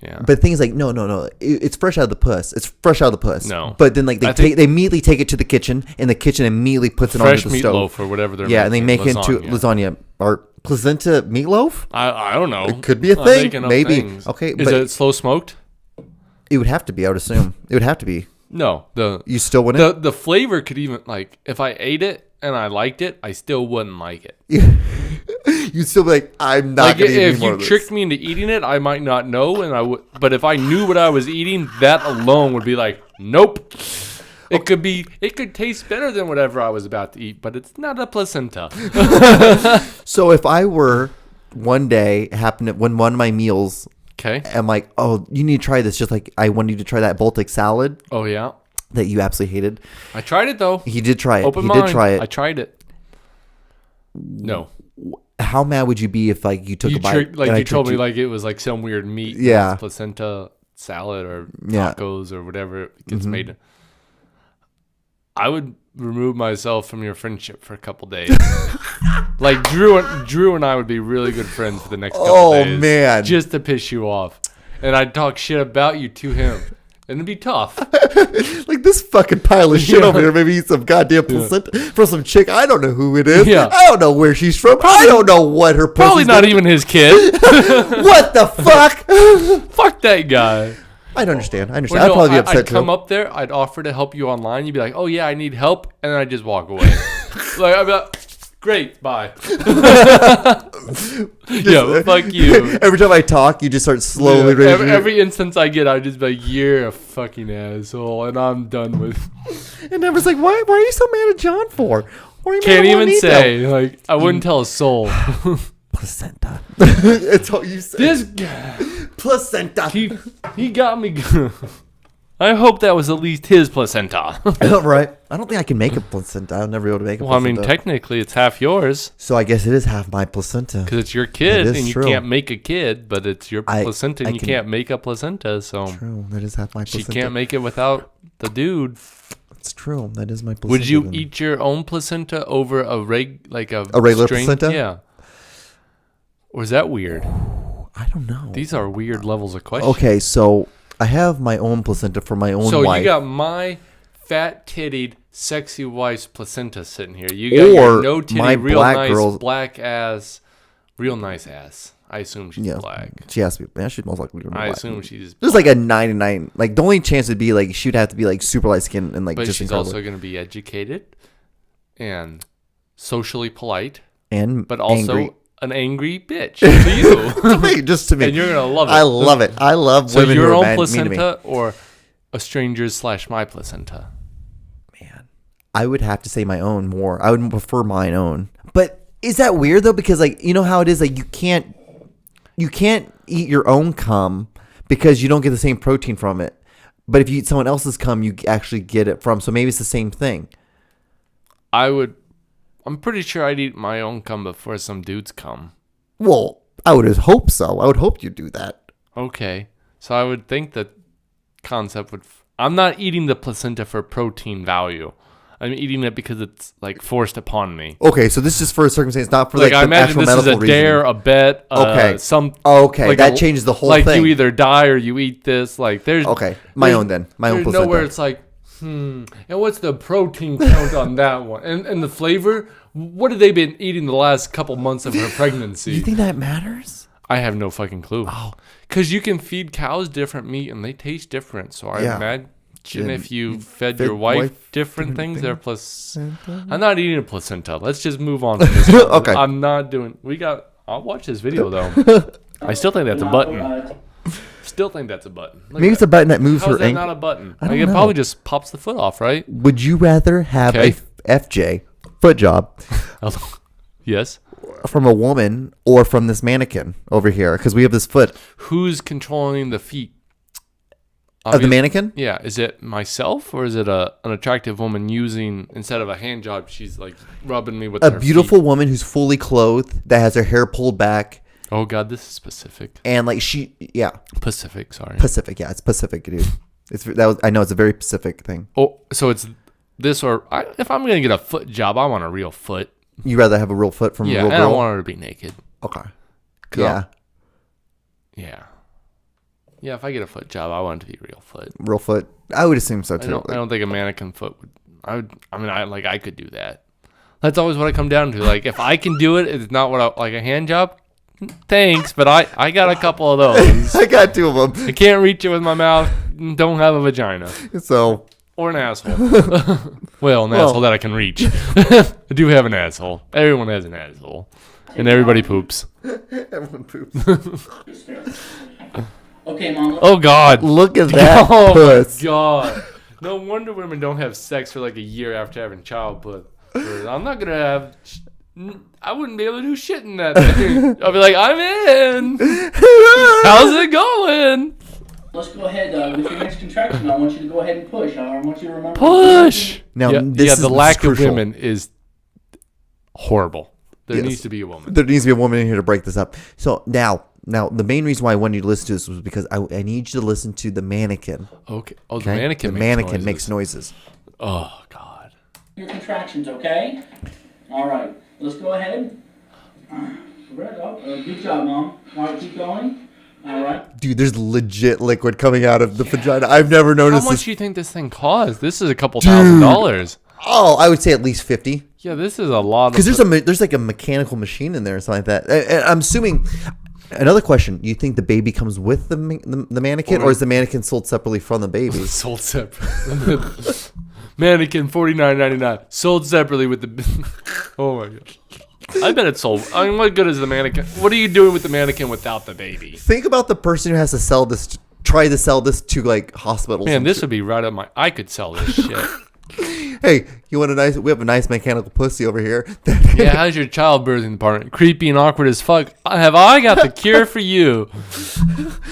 Yeah. But things like no, it's fresh out of the puss. It's fresh out of the puss. No. But then like I think- they immediately take it to the kitchen, and the kitchen immediately puts it Fresh onto the stove. meatloaf or whatever they're Yeah, and they make making. it into lasagna or placenta meatloaf. I don't know. It could be a I'm thing, making up maybe. things. Okay, Is but it slow smoked? it would have to be. I would assume it would have to be. No. You still wouldn't. The flavor could even, like, if I ate it and I liked it, I still wouldn't like it. You'd still be like, I'm not Like gonna eat if any more you of this. tricked me into eating it, I might not know, and I would. But if I knew what I was eating, that alone would be like, nope. It could taste better than whatever I was about to eat, but it's not a placenta. So if I were one day when one of my meals, Okay. I'm like, oh, you need to try this. Just like I wanted you to try that Baltic salad Oh yeah. that you absolutely hated. I tried it though. He did try it. Open He mind. did try it. I tried it. No. How mad would you be if like you took a bite? Like and I you told tricked me like it was like some weird meat. Yeah. Placenta salad or Yeah. tacos or whatever it gets made. I would remove myself from your friendship for a couple days. Like Drew and I would be really good friends for the next couple Oh, days. man. Just to piss you off. And I'd talk shit about you to him. And it'd be tough. like this fucking pile of shit Yeah. over here. Maybe eat some goddamn placenta for some chick. I don't know who it is. Yeah. I don't know where she's from. I don't know what her Probably pussy's not doing. even his kid. What the fuck? Fuck that guy. I'd understand. Well, I'd no, probably be upset I'd come too. up there, I'd offer to help you online. You'd be like, "Oh yeah, I need help," and then I'd just walk away. Like I'd be like, "Great, bye." Yeah, well, fuck you. Every time I talk, you just start slowly Yeah, raising every instance I get, I'd just be like, "You're a fucking asshole," and I'm done with. And Amber's like, why are you so mad at John for? Why are you mad Can't at even Juanito? say. Like I wouldn't tell a soul. Placenta. It's all you say. This guy, Placenta. he got me. I hope that was at least his placenta. Right. I don't think I can make a placenta. I'll never be able to make a Well, I mean, placenta. technically, it's half yours. So I guess it is half my placenta. Because it's your kid, It is and you true. can't make a kid, but it's your placenta, and I you can- can't make a placenta, so True. That is half my she placenta. can't make it without the dude. It's true. That is my placenta. Would you then. eat your own placenta over a regular placenta? Yeah. Or is that weird? I don't know. These are weird levels of questions. Okay, so I have my own placenta for my own So wife. you got my fat-tittied, sexy wife's placenta sitting here. You got your Or no-titty, my real black nice, girl's- black ass, real nice ass. I assume she's black. She has to be. Yeah, she's most likely to be I black. assume she's There's like a 99. Like the only chance would be like she'd have to be like super light skinned and like But just she's incredible. also going to be educated and socially polite, and but also angry. an angry bitch to you. To me, just to me. And you're going to love it. I love it. I love So women your who are own mean to me. placenta or... a stranger's / my placenta? Man, I would have to say my own more. I would prefer my own. But is that weird though? Because like, you know how it is, like you can't eat your own cum because you don't get the same protein from it. But if you eat someone else's cum, you actually get it from. So maybe it's the same thing. I'm pretty sure I'd eat my own cum before some dude's cum. Well, I would hope so. I would hope you do that. Okay. So I would think that concept would... I'm not eating the placenta for protein value. I'm eating it because it's like forced upon me. Okay, so this is for a circumstance, not for like I the imagine actual this medical is a reason. dare, a bet. Okay, like that changes the whole like thing. you either die or you eat this. Like there's my own then. My own there's placenta. nowhere it's like, and what's the protein count on that one? And the flavor? What have they been eating the last couple months of her pregnancy? You think that matters? I have no fucking clue. Oh. Because you can feed cows different meat and they taste different. So I imagine if you fed your wife different things, they're I'm not eating a placenta. Let's just move on from this. Okay. I'm not doing... I'll watch this video, though. I still think that's a button. Still think that's a button. Maybe it's a button that moves How her is that ankle. not a button? I don't It know. probably just pops the foot off, right? Would you rather have Okay. a FJ, foot job, Yes. from a woman or from this mannequin over here? Because we have this foot. Who's controlling the feet? Of the mannequin? Yeah. Is it myself or is it an attractive woman using, instead of a hand job, she's like rubbing me with A her beautiful feet? woman who's fully clothed, that has her hair pulled back. Oh, God, this is specific. And like Pacific, sorry. Pacific. Yeah, it's Pacific, dude. I know it's a very Pacific thing. Oh, so it's this if I'm going to get a foot job, I want a real foot. You rather have a real foot from a Yeah, real and I girl? want her to be naked. Okay. Cool. Yeah. Yeah. Yeah, if I get a foot job, I want it to be a real foot. Real foot. I would assume so I too. don't think a mannequin foot would. I could do that. That's always what I come down to. Like, if I can do it, it's not like a hand job. Thanks, but I got a couple of those. I got two of them. I can't reach it with my mouth. Don't have a vagina So or an asshole. Well, an asshole that I can reach. I do have an asshole. Everyone has an asshole, and everybody poops. everyone poops. Okay, Mom. Oh God! Look at that Oh puss. my God! No wonder women don't have sex for like a year after having childbirth. I'm not gonna have. I wouldn't be able to do shit in that thing. I'll be like, I'm in. How's it going? Let's go ahead with your next contraction. I want you to go ahead and push. I want you to remember. Push. Now, yeah, this is the lack of crucial. women is horrible. There Yes. needs to be a woman. There needs to be a woman in here to break this up. So now, the main reason why I wanted you to listen to this was because I need you to listen to the mannequin. Okay. Oh, Okay? the mannequin. The makes mannequin noises. makes noises. Oh God. Your contractions, okay? All right. Let's go ahead. Good job, Mom. All right, keep going. All right. Dude, there's legit liquid coming out of the vagina. I've never noticed How much this. do you think this thing costs? This is a couple $1,000s. Oh, I would say at least 50. Yeah, this is a lot. Because there's like a mechanical machine in there or something like that. And I'm assuming. Another question: you think the baby comes with the mannequin, or is the mannequin sold separately from the baby? Sold separate. Mannequin $49.99. Sold separately with the. Oh my God. I bet it's sold. I mean, what good is the mannequin? What are you doing with the mannequin without the baby? Think about the person who has to sell this. Try to sell this to like hospitals. Man, and this shit. would be right up my. I could sell this shit. Hey, you want a nice? We have a nice mechanical pussy over here. Yeah, how's your childbirthing department? Creepy and awkward as fuck. Have I got the cure for you?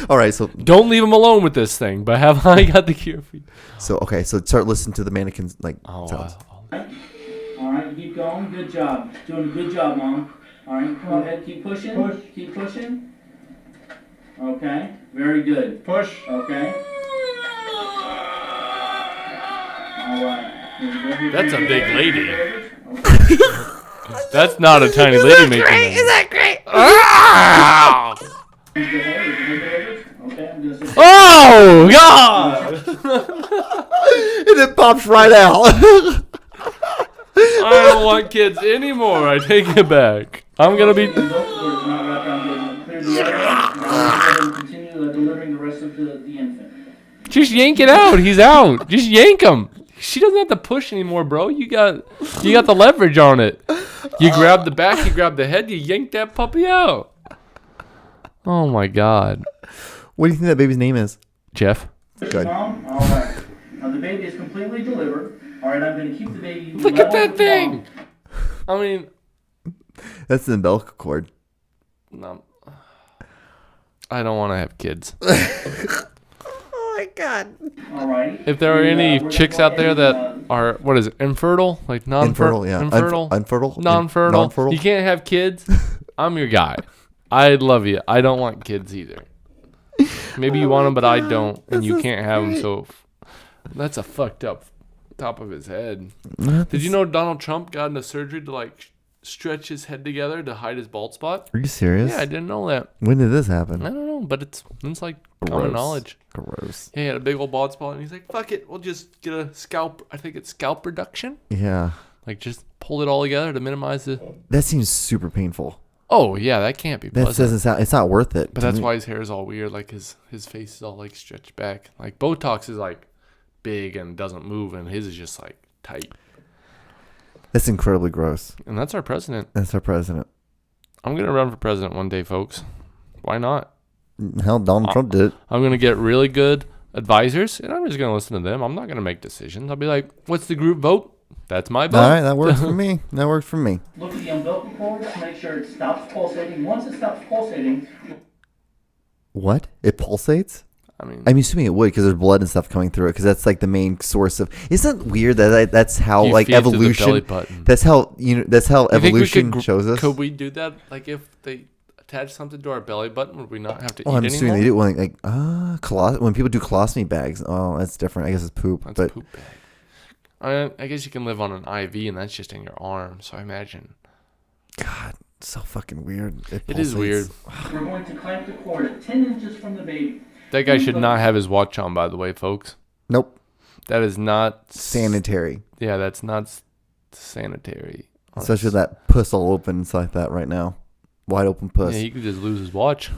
All right, so Don't leave him alone with this thing. But have I got the cure for you? so start listening to the mannequins like Oh, sounds. All right, keep going. Good job. Doing a good job, Mom. All right, go ahead. Keep pushing. Push. Keep pushing. Okay. Very good. Push. Okay. All right. That's a big lady. That's not a tiny lady making that. Is that great? Okay, I'm gonna say. Oh God! And it pops right out. I don't want kids anymore. I take it back. I'm gonna be. Continue delivering the rest of the infant. Just yank it out. He's out. Just yank him. She doesn't have to push anymore, bro. You got the leverage on it. You grab the back, you grab the head, you yank that puppy out. Oh my God. What do you think that baby's name is? Jeff. Good. Mom? All right. baby is completely delivered, all right, I'm going to keep the baby. Look at level that with the mom. thing. I mean, That's the umbilical cord. no, I don't want to have kids. Oh my god. All right. If there are any we're chicks gonna out go there ahead that and, are, what is it, infertile? Like Infertile, yeah. Infertile? Unfertile? Non-fertile? Non-fertile? You can't have kids? I'm your guy. I love you. I don't want kids either. Maybe you want them, but I don't. And you can't have them, so that's a fucked up top of his head. Did you know Donald Trump got into surgery to, like, stretch his head together to hide his bald spot? Are you serious? Yeah, I didn't know that. When did this happen? I don't know, but it's like common Gross. knowledge. Gross. Yeah, he had a big old bald spot, and he's like, fuck it, we'll just get a scalp. I think it's scalp reduction. Yeah. Like, just pull it all together to minimize the... That seems super painful. Oh, yeah, that can't be That pleasant. doesn't sound. It's not worth it. But to that's me. why his hair is all weird. Like, his face is all, like, stretched back. Like, Botox is, like, big and doesn't move, and his is just, like, tight. That's incredibly gross. And that's our president. That's our president. I'm going to run for president one day, folks. Why not? Hell, Donald Trump did it. I'm going to get really good advisors, and I'm just going to listen to them. I'm not going to make decisions. I'll be like, what's the group vote? That's my vote. All right, that worked for me. That worked for me. look at the umbilical cord to make sure it stops pulsating. Once it stops pulsating, What? It pulsates? I mean, I'm assuming it would because there's blood and stuff coming through it because that's like the main source of. Isn't it weird that that's how you like feed through the belly evolution? button. That's how that's how You think we evolution could shows us. Could we do that? Like, if they attach something to our belly button, would we not have to Oh, eat I'm assuming anymore? they do when people do colostomy bags. Oh, that's different. I guess it's poop. That's but a poop bag. I guess you can live on an IV, and that's just in your arm. So I imagine God, so fucking weird. it is pulsates. weird. we're going to clamp the cord at 10 inches from the baby. That guy should not have his watch on, by the way, folks. Nope. That is not Sanitary. Yeah, that's not sanitary. Especially that puss all open. It's like that right now. Wide open puss. Yeah, he could just lose his watch,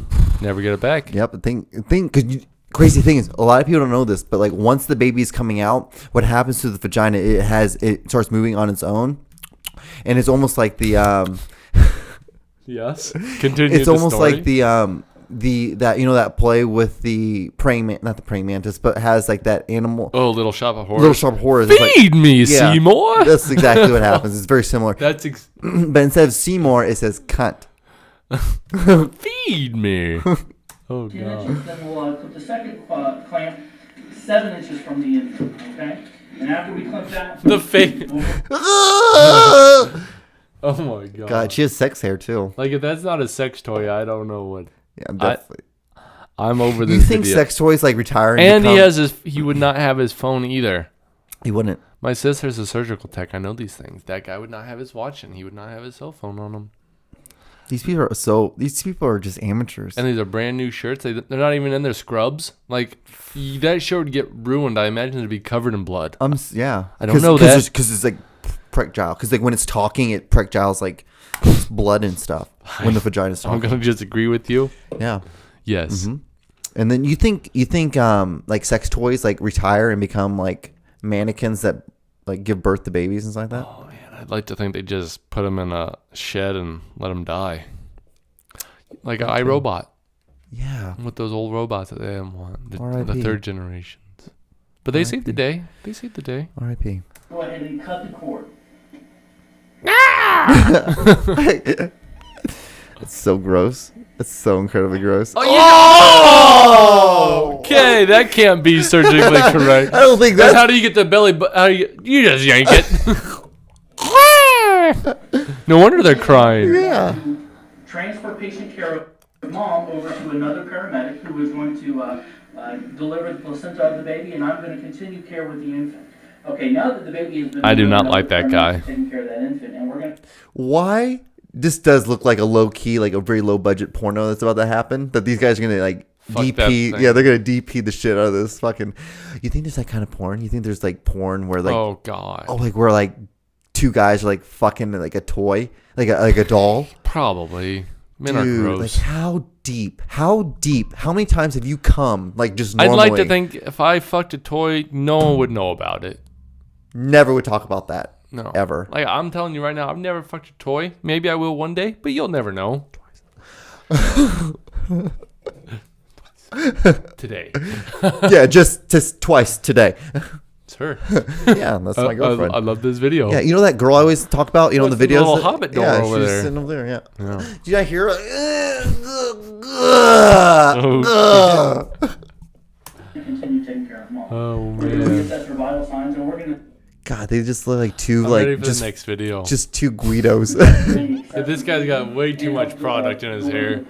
never get it back. Yep. The thing, because crazy thing is, a lot of people don't know this, but like once the baby's coming out, what happens to the vagina? It starts moving on its own, and it's almost like the Yes. Continue. It's almost like that play with the not the praying mantis, but has like that animal. Oh, Little Shop of Horrors. Little Shop of Horrors. It's like- Feed me, Yeah. Seymour. That's exactly what happens. It's very similar. That's But instead of Seymour, it says cunt. feed me. Oh 10 god. inches, then we'll put the second clamp 7 inches from the infant, okay? And after we clamp that, The face. God, Oh my god. she has sex hair too. Like, if that's not a sex toy, I don't know what. Yeah, definitely. I'm over this You think video. sex toys like retire And become- he would not have his phone either. He wouldn't. My sister's a surgical tech. I know these things. That guy would not have his watch, and he would not have his cell phone on him. These people are just amateurs. And these are brand new shirts. They're not even in their scrubs. Like, that shirt would get ruined. I imagine it'd be covered in blood. Yeah. I don't know that. Because it's like projectile. Because like when it's talking, it projectiles like blood and stuff when the vagina's I'm talking. gonna just agree with you. Yeah. Yes. Mhm. And then you think like sex toys like retire and become like mannequins that like give birth to babies and stuff like that? Oh man, I'd like to think they just put them in a shed and let them die, like an iRobot Yeah. with those old robots that they want, the R.I.P. third generations. But they saved the day. They saved the day. R.I.P. go ahead and cut the cord. It's so gross. It's so incredibly gross. Oh! Okay, that can't be surgically correct. I don't think Then that's how do you get the belly? You just yank it. No wonder they're crying. yeah. To transfer patient care of the mom over to another paramedic who is going to deliver the placenta of the baby, and I'm going to continue care with the infant. Okay, now that the baby has been I do delivered, not like that another guy. paramedic's taking care of that infant, and we're going to Why? This does look like a low key, like a very low budget porno that's about to happen. That these guys are gonna like Fuck that DP. thing. Yeah, they're gonna DP the shit out of this fucking. You think there's that kind of porn? You think there's like porn where like Oh god. like where like two guys are like fucking like a toy, like a doll. Probably. Men are Dude, gross. like how deep? How many times have you come? Like just I'd normally. like to think if I fucked a toy, no one would know about it. Never would talk about that. No. Ever. Like, I'm telling you right now, I've never fucked a toy. Maybe I will one day, but you'll never know. Today. Yeah, just twice today. It's her. Yeah, that's my girlfriend. I love this video. Yeah, you know that girl I always talk about, in the What's the videos? little hobbit door yeah, over she's there? sitting over there, yeah. Yeah. Did I hear her? Continue taking care of mom. Oh We're gonna man. assess her vital signs, and we're gonna. God, they just look like two, I'm ready like, for just, the next video. just two Guidos. Yeah, this guy's got way too much product in his hair.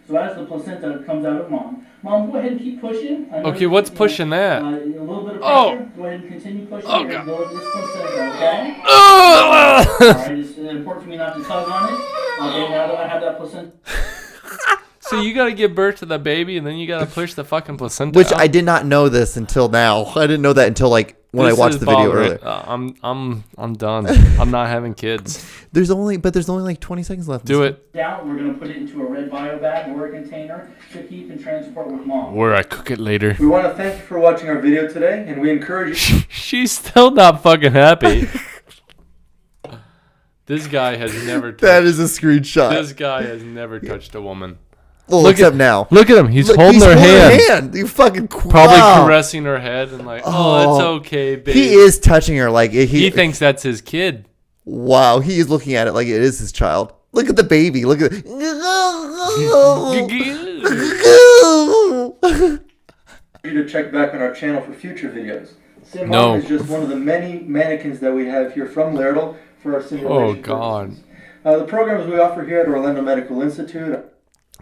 So as the placenta comes out of mom, go ahead and keep pushing. Okay, what's pushing that? A little bit of pressure. Oh. Go ahead and continue pushing. Oh, You're gonna God. deliver this placenta, okay? Oh! Alright, it's important for me not to tug on it. Okay, now that I have that placenta. So you gotta give birth to the baby and then you gotta push the fucking placenta Which out? I did not know this until now. I didn't know that until, like, when This I watched is the video bothering- earlier. I'm done. I'm not having kids. There's only like 20 seconds left. Do it. Down, we're gonna put it into a red bio bag or a container to keep and transport with mom. Where I cook it later. We want to thank you for watching our video today, and we encourage you. She's still not fucking happy. This guy has never touched, That is a screenshot. this guy has never touched a woman. Well, Look except at- now. Look at him. He's Look, holding her hand. hand. You fucking Probably wow. caressing her head and like, Oh. it's okay, baby. He is touching her like He thinks that's his kid. Wow, he is looking at it like it is his child. Look at the baby. Look at it. You to check back on our channel for future videos. Sim No. Mom is just one of the many mannequins that we have here from Laerdal for our simulation. Oh, God. purposes. The programs we offer here at Orlando Medical Institute.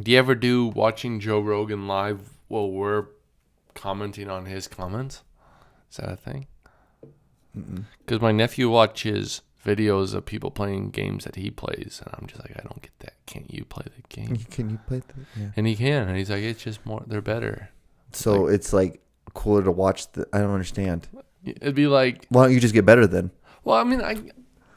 Do you ever do watching Joe Rogan live while we're commenting on his comments? Is that a thing? Because my nephew watches videos of people playing games that he plays, and I'm just like, I don't get that. Can't you play the game? Can you play that? Yeah. And he can, and he's like, it's just more, they're better. So it's like cooler to watch. I don't understand. It'd be like, Why don't you just get better then? well, I mean,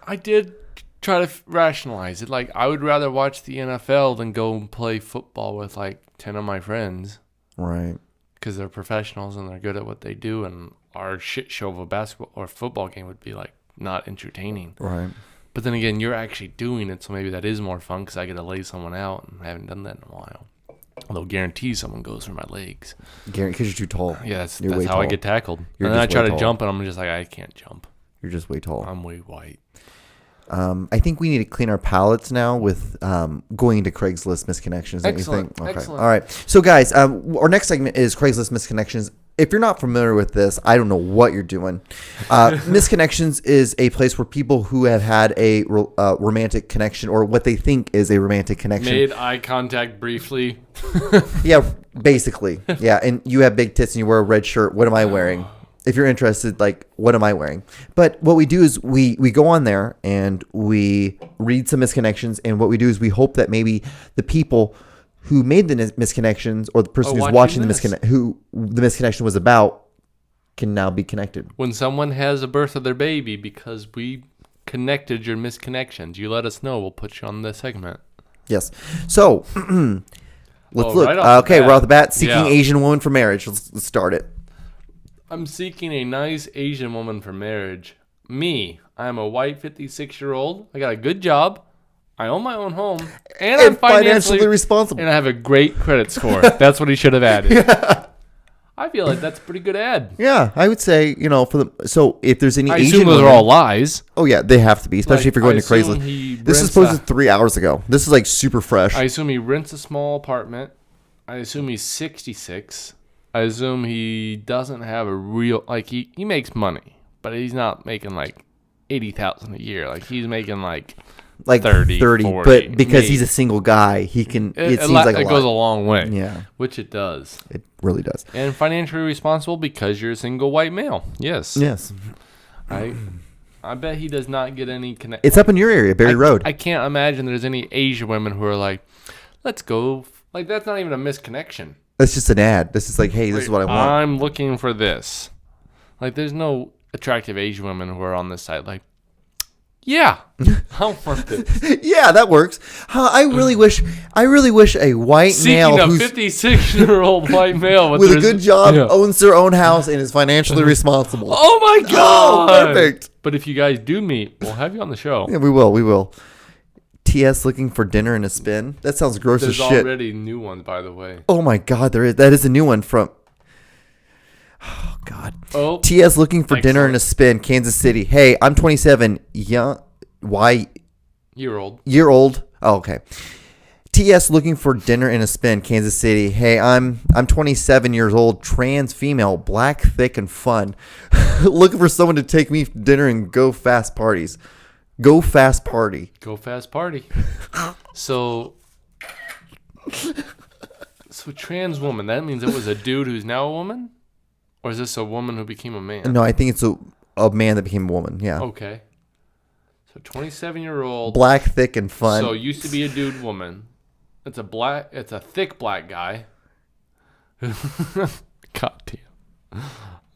I did try to rationalize it. Like, I would rather watch the NFL than go and play football with like 10 of my friends. Right. Because they're professionals and they're good at what they do, and our shit show of a basketball or football game would be like not entertaining. Right. But then again, you're actually doing it, so maybe that is more fun because I get to lay someone out, and I haven't done that in a while. Although guarantee someone goes for my legs. Guarantee because you're too tall. Yeah, that's You're way how I tall. get tackled. You're and then I just try way to tall. jump, and I'm just like, I can't jump. You're just way tall. I'm way white. I think we need to clean our palates now with going into Craigslist misconnections. Don't Excellent, you think? Okay. excellent. All right. So, guys, our next segment is Craigslist misconnections. If you're not familiar with this, I don't know what you're doing. Misconnections is a place where people who have had a romantic connection or what they think is a romantic connection. Made eye contact briefly. Yeah, basically. Yeah, and you have big tits and you wear a red shirt. What am I wearing? If you're interested, like, what am I wearing? But what we do is we go on there and we read some misconnections. And what we do is we hope that maybe the people who made the misconnections or the person who's watching who the misconnection was about can now be connected. When someone has a birth of their baby because we connected your misconnections, you let us know. We'll put you on the segment. Yes. So let's look. Right off the Okay, bat. we're off the bat. Seeking Yeah. Asian woman for marriage. Let's start it. I'm seeking a nice Asian woman for marriage. Me, I'm a white 56-year-old. I got a good job. I own my own home. And I'm financially responsible. And I have a great credit score. That's what he should have added. I feel like that's a pretty good ad. Yeah, I would say, so if there's any I Asian assume those are women- all lies. Oh yeah, they have to be, especially Like, if you're going I to assume he Craigslist. This is rents posted 3 hours ago. This is like super fresh. I assume he rents a small apartment. I assume he's 66. I assume he doesn't have a real, like, he makes money, but he's not making like 80,000 a year. Like, he's making like 30, 40, but because maybe. he's a single guy, he can. It seems like a it goes a lot. long way. Yeah, Which it does. it really does. And financially responsible because you're a single white male. Yes. Yes, I bet he does not get any connect. it's up in your area, Berry Road. I can't imagine there's any Asian women who are like, let's go. Like, that's not even a misconnection. That's just an ad. This is like, hey, this is what I want. I'm looking for this. Like, there's no attractive Asian women who are on this site. Like, yeah, I want this. Yeah, that works. I really wish a white Seeking male a who's 56-year-old white male with a good job, Yeah. owns their own house, and is financially responsible. Oh my god! perfect. But if you guys do meet, we'll have you on the show. Yeah, we will. We will. TS looking for dinner and a spin. That sounds gross There's as shit. already new ones, by the way. Oh my god, there is. That is a new one from. Oh God. Oh, TS looking for dinner and a Excellent. spin. Kansas City. Hey, I'm 27. Young. Why? year old. Year old. Oh, okay. TS looking for dinner and a spin. Kansas City. Hey, I'm 27 years old. Trans female. Black, thick, and fun. Looking for someone to take me to dinner and go fast parties. Go fast party. Go fast party. So trans woman. That means it was a dude who's now a woman, or is this a woman who became a man? No, I think it's a man that became a woman. Yeah. Okay. So 27-year-old. Black, thick, and fun. So used to be a dude woman. It's a thick black guy. God damn.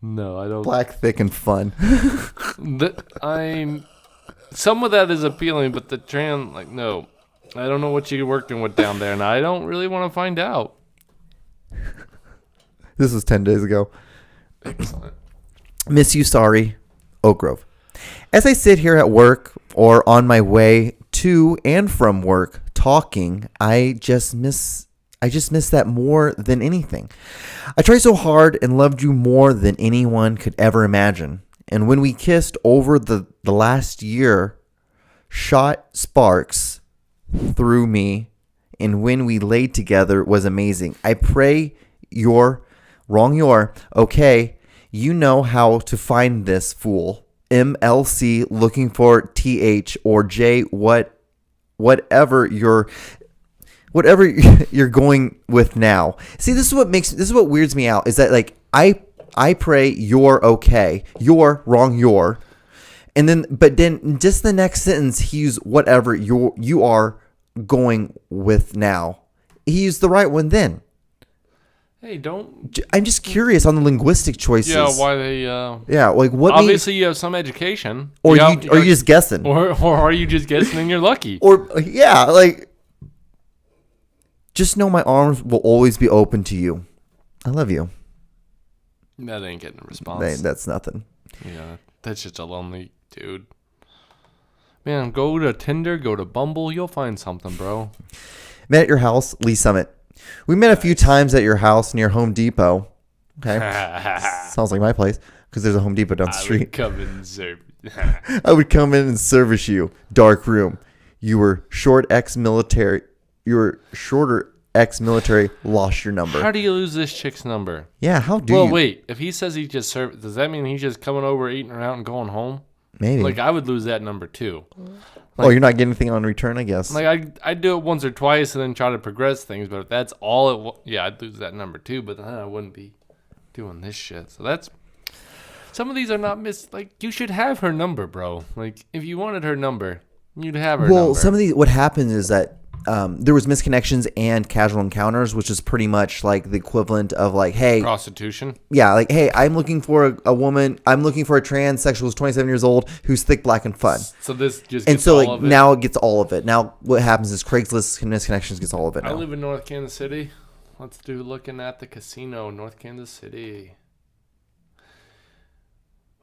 No, I don't. Black, thick, and fun. Some of that is appealing, but the trans, like, no. I don't know what you're working with down there, and I don't really want to find out. This was 10 days ago. Excellent. Miss you, sorry. Oak Grove. As I sit here at work or on my way to and from work talking, I just miss that more than anything. I tried so hard and loved you more than anyone could ever imagine. And when we kissed over the last year, shot sparks through me, and when we laid together was amazing. I pray you're okay. You know how to find this fool. MLC looking for TH or J, whatever you're going with now. See, this is what weirds me out, is that, like, I pray you're okay. You're wrong, and then just the next sentence he used whatever you are going with now. He used the right one then. Hey, don't. I'm just curious on the linguistic choices. Yeah, why they? Yeah, like what? Obviously, you have some education, or you just guessing, or are you just guessing and you're lucky? or yeah, like just know my arms will always be open to you. I love you. That ain't getting a response. That's nothing. Yeah, that's just a lonely dude. Man, go to Tinder, go to Bumble, you'll find something, bro. Met at your house, Lee Summit. We met a few times at your house near Home Depot. Okay. Sounds like my place, because there's a Home Depot down the street. I would come in and service you. Dark room. You were shorter ex-military. Lost your number. How do you lose this chick's number? Yeah, how do you? Well, wait. If he says he just served, does that mean he's just coming over, eating her out, and going home? Maybe. Like, I would lose that number too. You're not getting anything on return, I guess. Like, I'd do it once or twice and then try to progress things, but if that's all I'd lose that number too, but then I wouldn't be doing this shit. So that's, some of these are not like, you should have her number, bro. Like, if you wanted her number, you'd have her number. Well, some of these, what happens is that there was misconnections and casual encounters, which is pretty much like the equivalent of like, hey, prostitution. Yeah, like, hey, I'm looking for a woman. I'm looking for a transsexual who's 27 years old who's thick, black, and fun. So this just and gets so all like of it. now it gets all of it. Now what happens is Craigslist misconnections gets all of it. Now. I live in North Kansas City. Let's do looking at the casino, North Kansas City.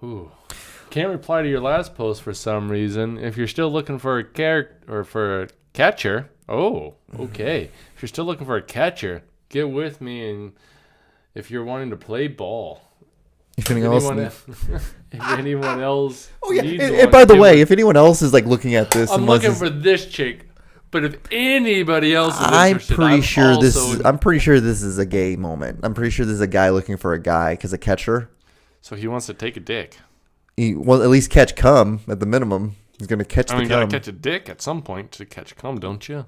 Ooh. Can't reply to your last post for some reason. If you're still looking for a character or for a catcher, oh, okay. If you're still looking for a catcher, get with me. And if you're wanting to play ball, if anyone else, oh yeah. needs And one, by the way, if anyone else is like looking at this, I'm looking for this chick. But if anybody else is I'm interested, pretty sure this is a gay moment. I'm pretty sure this is a guy looking for a guy because a catcher. So he wants to take a dick. Well, at least catch cum at the minimum. He's gonna catch the cum. You gotta catch a dick at some point to catch cum, don't you?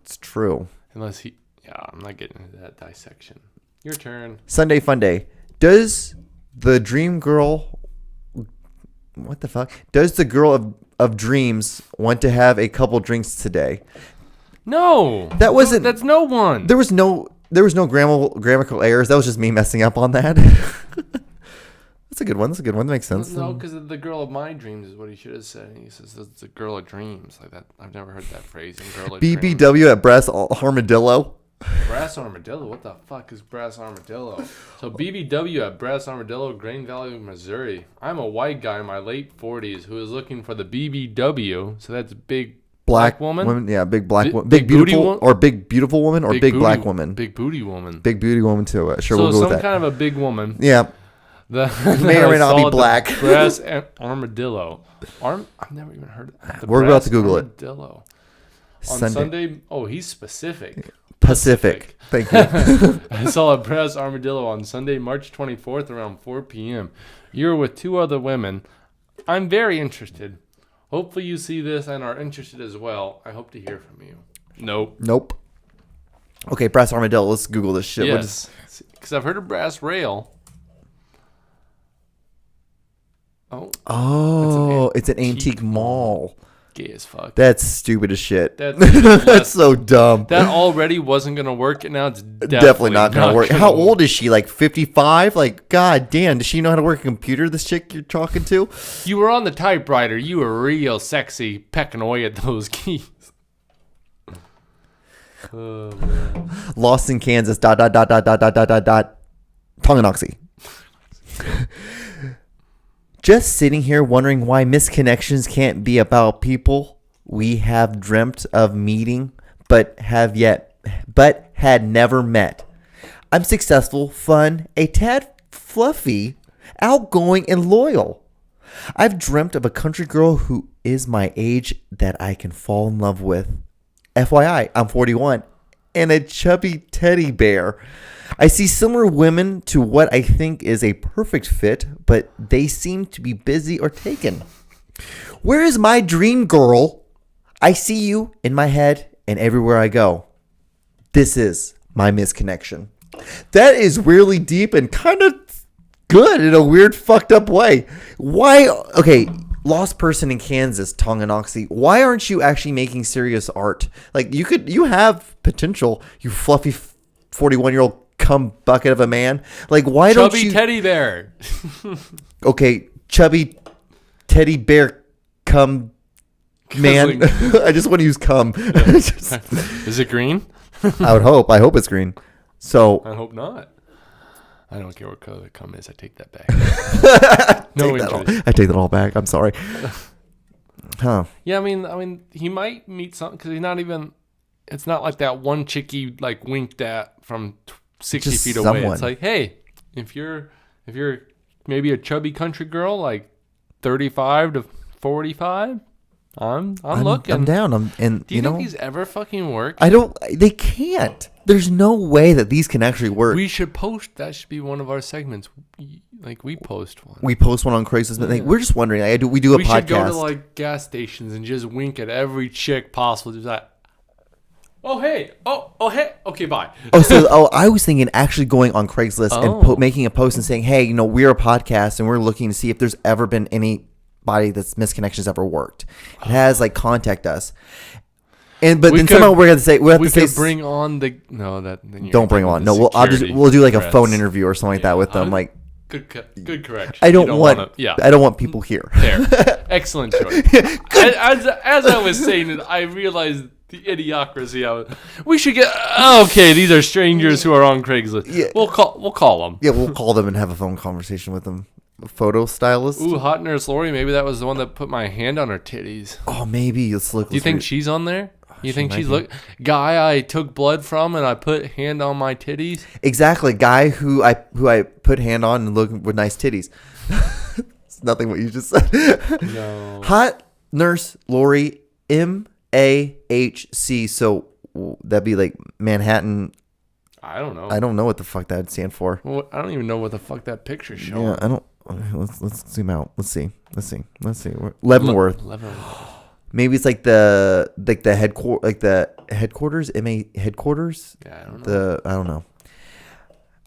It's true. Unless I'm not getting into that dissection. Your turn. Sunday fun day. Does the dream girl? What the fuck? Does the girl of dreams want to have a couple drinks today? No, that wasn't. That's no one. There was no grammatical errors. That was just me messing up on that. That's a good one. That makes sense. No, because the girl of my dreams is what he should have said. He says it's the girl of dreams, like that. I've never heard that phrasing. Girl of BBW at Brass Armadillo. Brass Armadillo. What the fuck is Brass Armadillo? So BBW at Brass Armadillo, Grain Valley, Missouri. I'm a white guy in my late 40s who is looking for the BBW. So that's big black woman. Yeah, big black woman. Big beautiful or big beautiful woman or big black woman. Big booty woman. Big booty woman too. Sure, so we'll go with that. Some kind of a big woman. Yeah. May or may I not be saw the black. Brass armadillo. I've never even heard of that. We're about to Google it. Armadillo. On Sunday. Oh, he's specific. Pacific. Thank you. I saw a brass armadillo on Sunday, March 24th around 4 p.m. You were with 2 other women. I'm very interested. Hopefully you see this and are interested as well. I hope to hear from you. Nope. Okay, brass armadillo. Let's Google this shit. Yes, because I've heard of brass rail. Oh, it's an antique mall. Gay as fuck. That's stupid as shit. That's That's so dumb. That already wasn't going to work, and now it's Definitely not going to work. How old is she? Like 55? Like, god damn, does she know how to work a computer, this chick you're talking to? You were on the typewriter. You were real sexy, pecking away at those keys. Oh, man. Lost in Kansas, ... Tonganoxie. Just sitting here wondering why misconnections can't be about people we have dreamt of meeting but had never met. I'm successful, fun, a tad fluffy, outgoing, and loyal. I've dreamt of a country girl who is my age that I can fall in love with. FYI, I'm 41 and a chubby teddy bear. I see similar women to what I think is a perfect fit, but they seem to be busy or taken. Where is my dream girl? I see you in my head and everywhere I go. This is my misconnection. That is really deep and kind of good in a weird, fucked up way. Why? Okay, lost person in Kansas, Tonganoxie. Why aren't you actually making serious art? Like, you have potential, you fluffy 41-year-old cum bucket of a man. Like, why don't you? Chubby teddy bear. Okay, chubby teddy bear cum man. I just want to use cum. Is it green? I would hope. I hope it's green. So I hope not. I don't care what color the cum is. I take that back. No interest. I take that all back. I'm sorry. Huh. Yeah, I mean, he might meet something because he's not even. It's not like that one chick he like winked at from 60 Just feet away. someone. It's like, hey, if you're maybe a chubby country girl, like 35 to 45, I'm looking. I'm down. And Do you think these ever fucking work? I don't. They can't. There's no way that these can actually work. We should post. That should be one of our segments. Like we post one. We post one on Craigslist. But we're just wondering. We do a podcast. We should go to like gas stations and just wink at every chick possible. Just like, oh hey, oh hey, okay, bye. I was thinking actually going on Craigslist and making a post and saying, hey, we're a podcast and we're looking to see if there's ever been anybody that's misconnections ever worked. It has like contact us. Somehow we're gonna say we could bring on the then don't bring on. No, we'll do like a phone interview or something like that with them. Like good correction. I don't want people here. There, excellent choice. As I was saying it, I realized the idiocracy. We should get okay. These are strangers who are on Craigslist. Yeah. We'll call them. Yeah, we'll call them and have a phone conversation with them. Photo stylist. Ooh, hot nurse Lori. Maybe that was the one that put my hand on her titties. Oh, maybe. Do you think she's on there? You think she's guy I took blood from and I put hand on my titties? Exactly, guy who I put hand on and look with nice titties. It's nothing what you just said. No. Hot nurse Lori MAHC. So that'd be like Manhattan. I don't know. I don't know what the fuck that'd stand for. Well, I don't even know what the fuck that picture's showing. Yeah, I don't. Let's zoom out. Let's see. Leavenworth. Maybe it's like the headquarters, MA headquarters. Yeah, I don't know. I don't know.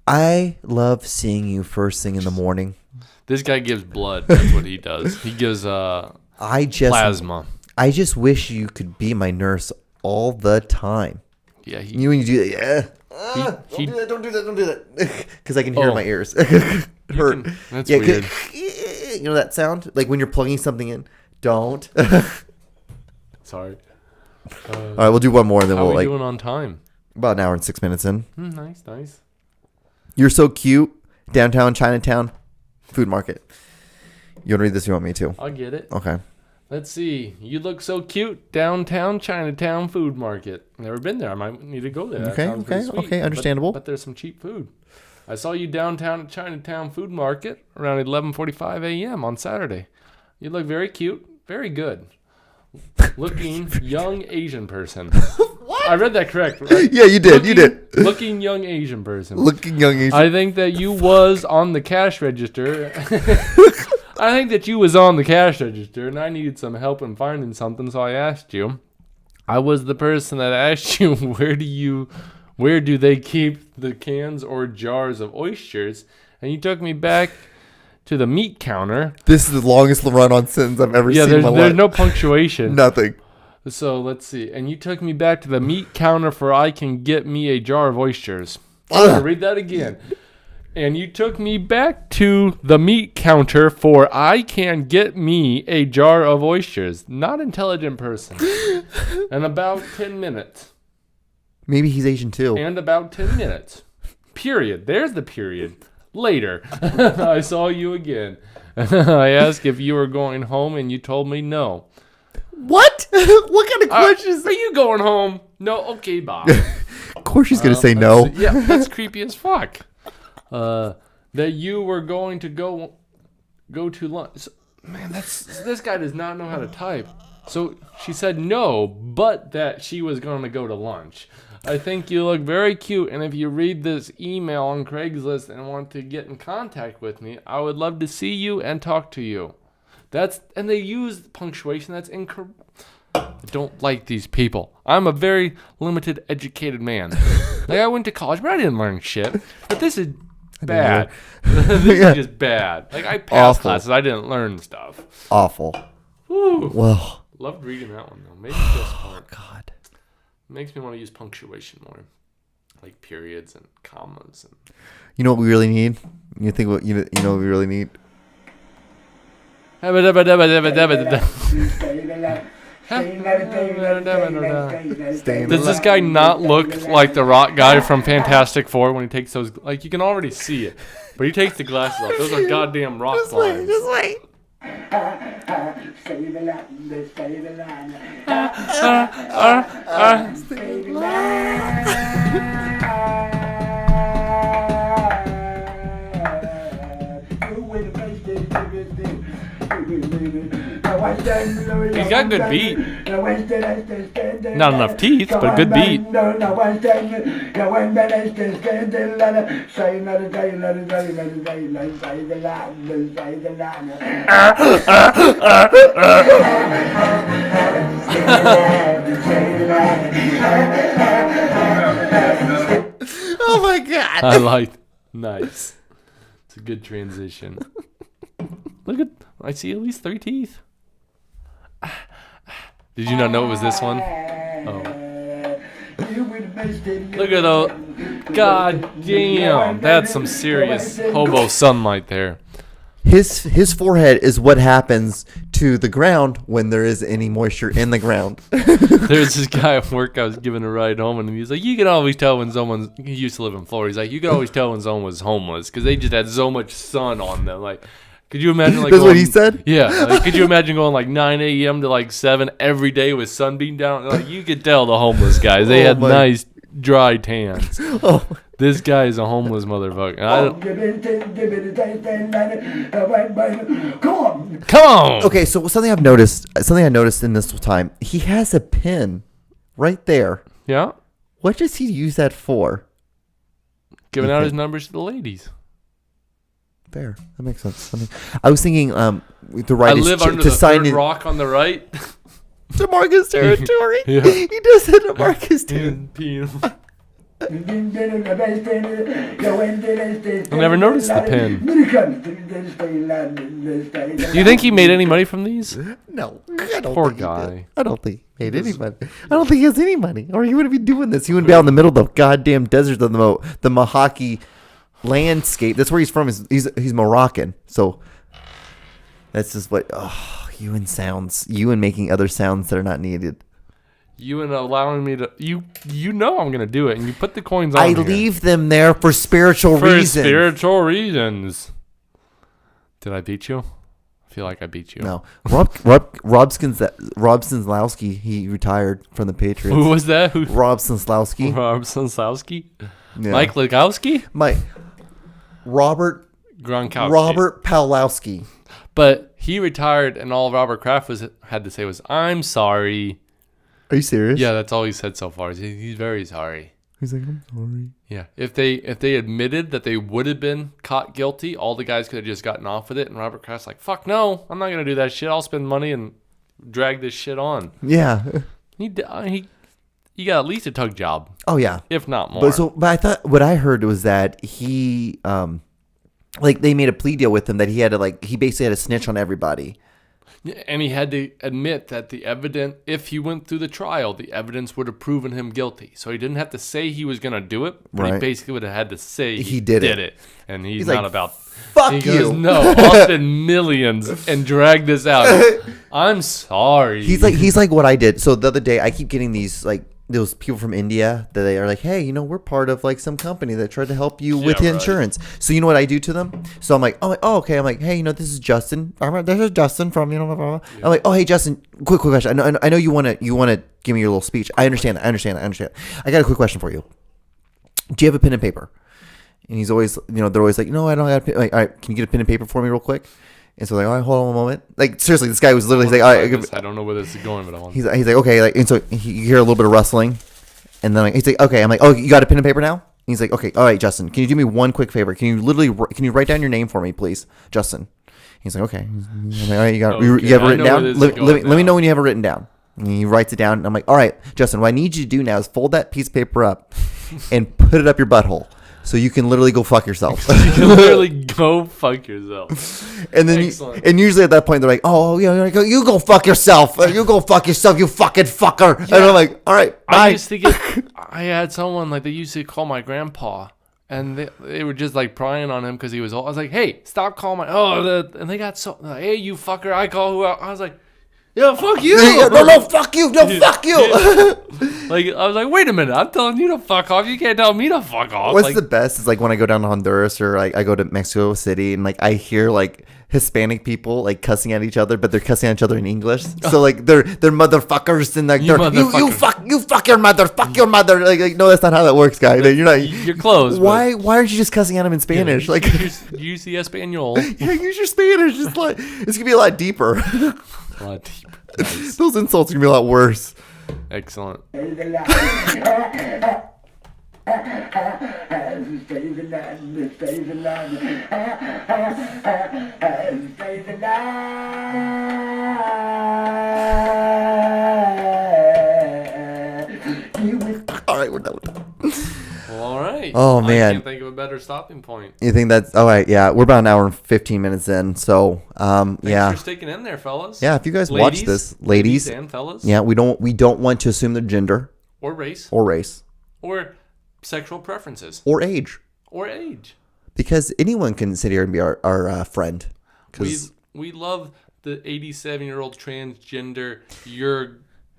I love seeing you first thing in the morning. This guy gives blood. That's what he does. He gives plasma. I just wish you could be my nurse all the time. Yeah, when you do that, yeah. Don't do that. Because I can hear it in my ears. Hurt. That's weird. You know that sound? Like when you're plugging something in. Don't. Sorry. All right, we'll do one more, and then how we'll are we doing on time? About an hour and 6 minutes in. Nice. You're so cute. Downtown Chinatown food market. You want to read this? Or you want me to? I'll get it. Okay. Let's see. You look so cute. Downtown Chinatown food market. Never been there. I might need to go there. Okay. Understandable. But there's some cheap food. I saw you downtown at Chinatown Food Market around 11:45 a.m. on Saturday. You look very cute, very good. Looking young Asian person. What? I read that correct, right? Yeah, you did. You did. Looking young Asian person. Looking young Asian. I think that you was on the cash register. I think that you was on the cash register, and I needed some help in finding something, so I asked you. I was the person that asked you, where do they keep the cans or jars of oysters? And you took me back to the meat counter. This is the longest run-on sentence I've ever seen in my life. There's no punctuation. Nothing. So let's see. And you took me back to the meat counter for I can get me a jar of oysters. I'm going to read that again. And you took me back to the meat counter for I can get me a jar of oysters. Not intelligent person. And about 10 minutes. Maybe he's Asian too. And about 10 minutes. Period. There's the period. Later, I saw you again. I asked if you were going home, and you told me no. What? What kind of question is Are you going home? No. Okay, Bob. Of course she's going to say no. Yeah, that's creepy as fuck. That you were going to go to lunch. Man, this guy does not know how to type. So she said no, but that she was going to go to lunch. I think you look very cute, and if you read this email on Craigslist and want to get in contact with me, I would love to see you and talk to you. And they use punctuation that's incorrect. I don't like these people. I'm a very limited educated man. Like, I went to college, but I didn't learn shit. But this is bad. This is just bad. Like, I passed classes, I didn't learn stuff. Awful. Woo. Well. Loved reading that one though. Maybe just part. God. Makes me want to use punctuation more, like periods and commas. And you know what we really need? You think what you know what we really need? Does this guy not look like the rock guy from Fantastic Four when he takes those? Like, you can already see it, but he takes the glasses off. Those are goddamn rock blinds. Just wait. He's got good beat. Not enough teeth, but good beat. Oh my God. I like. Nice. It's a good transition. Look at. I see at least 3 teeth. Did you not know it was this one? Oh. Look at those. God damn. That's some serious hobo sunlight there. His forehead is what happens to the ground when there is any moisture in the ground. There's this guy at work I was giving a ride home, and he's like, you can always tell when someone's, he used to live in Florida, he's like, you can always tell when someone was homeless because they just had so much sun on them. Like, could you imagine like That's what he said? Yeah. Like, could you imagine going like 9 a.m. to like 7 every day with sunbeam down? Like, you could tell the homeless guys. They had nice dry tans. Oh. This guy is a homeless motherfucker. Come on. Okay, so something I noticed in this time, he has a pin right there. Yeah. What does he use that for? Giving out his numbers to the ladies. Fair. That makes sense. I was thinking the right I is live under to the sign third in rock on the right. DeMarcus territory. Yeah. He does it DeMarcus territory. I never noticed the pin. Do you think he made any money from these? No. I don't Poor think he guy. did. I don't think he made any money. I don't think he has any money. Or he wouldn't be doing this. He wouldn't be out in the middle of the goddamn desert of the Mahaki landscape. That's where he's from. He's Moroccan. So that's just what Ewan making other sounds that are not needed. You and allowing me to you know I'm gonna do it, and you put the coins on. I leave them there for spiritual reasons. For spiritual reasons. Did I beat you? I feel like I beat you. No, Rob Szenslowski, he retired from the Patriots. Who was that? Rob Szenslowski. Rob Szenslowski? Yeah. Mike Legowski? Robert Gronkowski. Pawlowski. But he retired, and all Robert Kraft had to say was, "I'm sorry." Are you serious? Yeah, that's all he said so far. He's very sorry. He's like, I'm sorry. Yeah, if they admitted that they would have been caught guilty, all the guys could have just gotten off with it. And Robert Kraft's like, "Fuck no, I'm not gonna do that shit. I'll spend money and drag this shit on." Yeah. He got at least a tug job, Oh yeah. if not more. But I thought what I heard was that he like they made a plea deal with him that he had to he basically had to snitch on everybody. And he had to admit that if he went through the trial, the evidence would have proven him guilty. So he didn't have to say he was going to do it, but he Right. basically would have had to say He did it. And he's like, not about, Fuck he you. goes, no, I'll spend millions and drag this out. I'm sorry. He's like what I did. So the other day I keep getting these those people from India that they are like, hey, we're part of some company that tried to help you with right. insurance. So you know what I do to them? So I'm like, oh, okay. I'm like, hey, this is Justin. This is Justin from blah, blah, blah. Yeah. I'm like, oh, hey, Justin, quick question. I know you want to give me your little speech. I understand that. I got a quick question for you. Do you have a pen and paper? And he's always, they're always like, no, I don't have. All right, can you get a pen and paper for me real quick? And so all right, hold on a moment. Seriously, this guy was literally all right. I don't know where this is going, but I want. He's like, okay, and so you hear a little bit of rustling, and then he's like, okay. I'm like, oh, you got a pen and paper now? And he's like, okay, all right, Justin, can you do me one quick favor? Can you write down your name for me, please, Justin? He's like, okay. I'm like, all right, you have it written down? Let me know when you have it written down. And he writes it down. And I'm like, all right, Justin, what I need you to do now is fold that piece of paper up and put it up your butthole. So you can literally go fuck yourself. You can literally go fuck yourself. And then usually at that point they're like, oh, you go fuck yourself. You go fuck yourself, you fucking fucker. Yeah. And I'm like, all right, bye. I had someone they used to call my grandpa. And they were just prying on him because he was old. I was like, hey, stop calling and they got hey, you fucker. I call who I was like, yeah, fuck you. No, fuck you. No, fuck you. I was like, wait a minute. I'm telling you to fuck off. You can't tell me to fuck off. What's the best is when I go down to Honduras or I go to Mexico City and I hear Hispanic people cussing at each other, but they're cussing at each other in English. So they're motherfuckers and you fuck your mother, fuck your mother. No, that's not how that works, guy. You're not. You're close. Why aren't you just cussing at them in Spanish? Use the Espanol. Yeah, use your Spanish. It's gonna be a lot deeper. A lot deeper. Nice. Those insults are gonna be a lot worse. Excellent. All right, we're done. Well, all right. Oh man, I can't think of a better stopping point. You think that's all right? Yeah, we're about an hour and 15 minutes in. So, Thanks yeah. for sticking in there, fellas. Yeah, if you guys watch this, ladies and fellas. Yeah, we don't want to assume their gender or race or sexual preferences or age because anyone can sit here and be our friend. We love the 87-year-old transgender.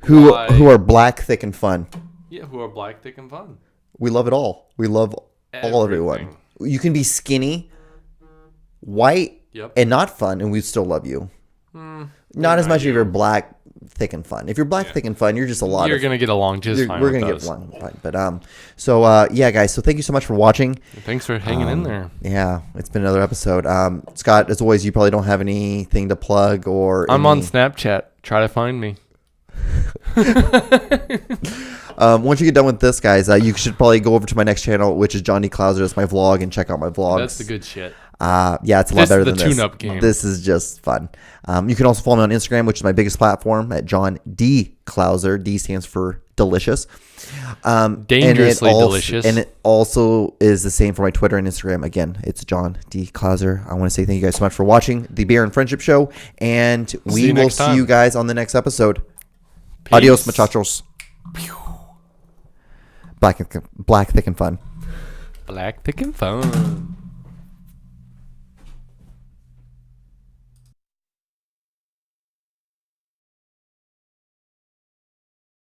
Who are black, thick, and fun. Yeah, who are black, thick, and fun. We love it all. We love everyone. You can be skinny, white, and not fun, and we still love you. Not as much if you're black, thick, and fun. If you're black, thick, and fun, you're just You're gonna get along just fine. We're gonna get along fine. But yeah, guys. So thank you so much for watching. Thanks for hanging in there. Yeah, it's been another episode. Scott, as always, you probably don't have anything to plug or. I'm on Snapchat. Try to find me. Once you get done with this, guys, you should probably go over to my next channel, which is John D. Clouser. It's my vlog, and check out my vlogs. That's the good shit. Yeah, it's a lot better than this. This is the tune-up game. This is just fun. You can also follow me on Instagram, which is my biggest platform, at John D. Clouser. D stands for delicious. Dangerously delicious. And it also is the same for my Twitter and Instagram. Again, it's John D. Clouser. I want to say thank you guys so much for watching the Beer and Friendship Show, and we will see you guys on the next episode. Peace. Adios, muchachos. Black, thick, and fun. Black, thick, and fun.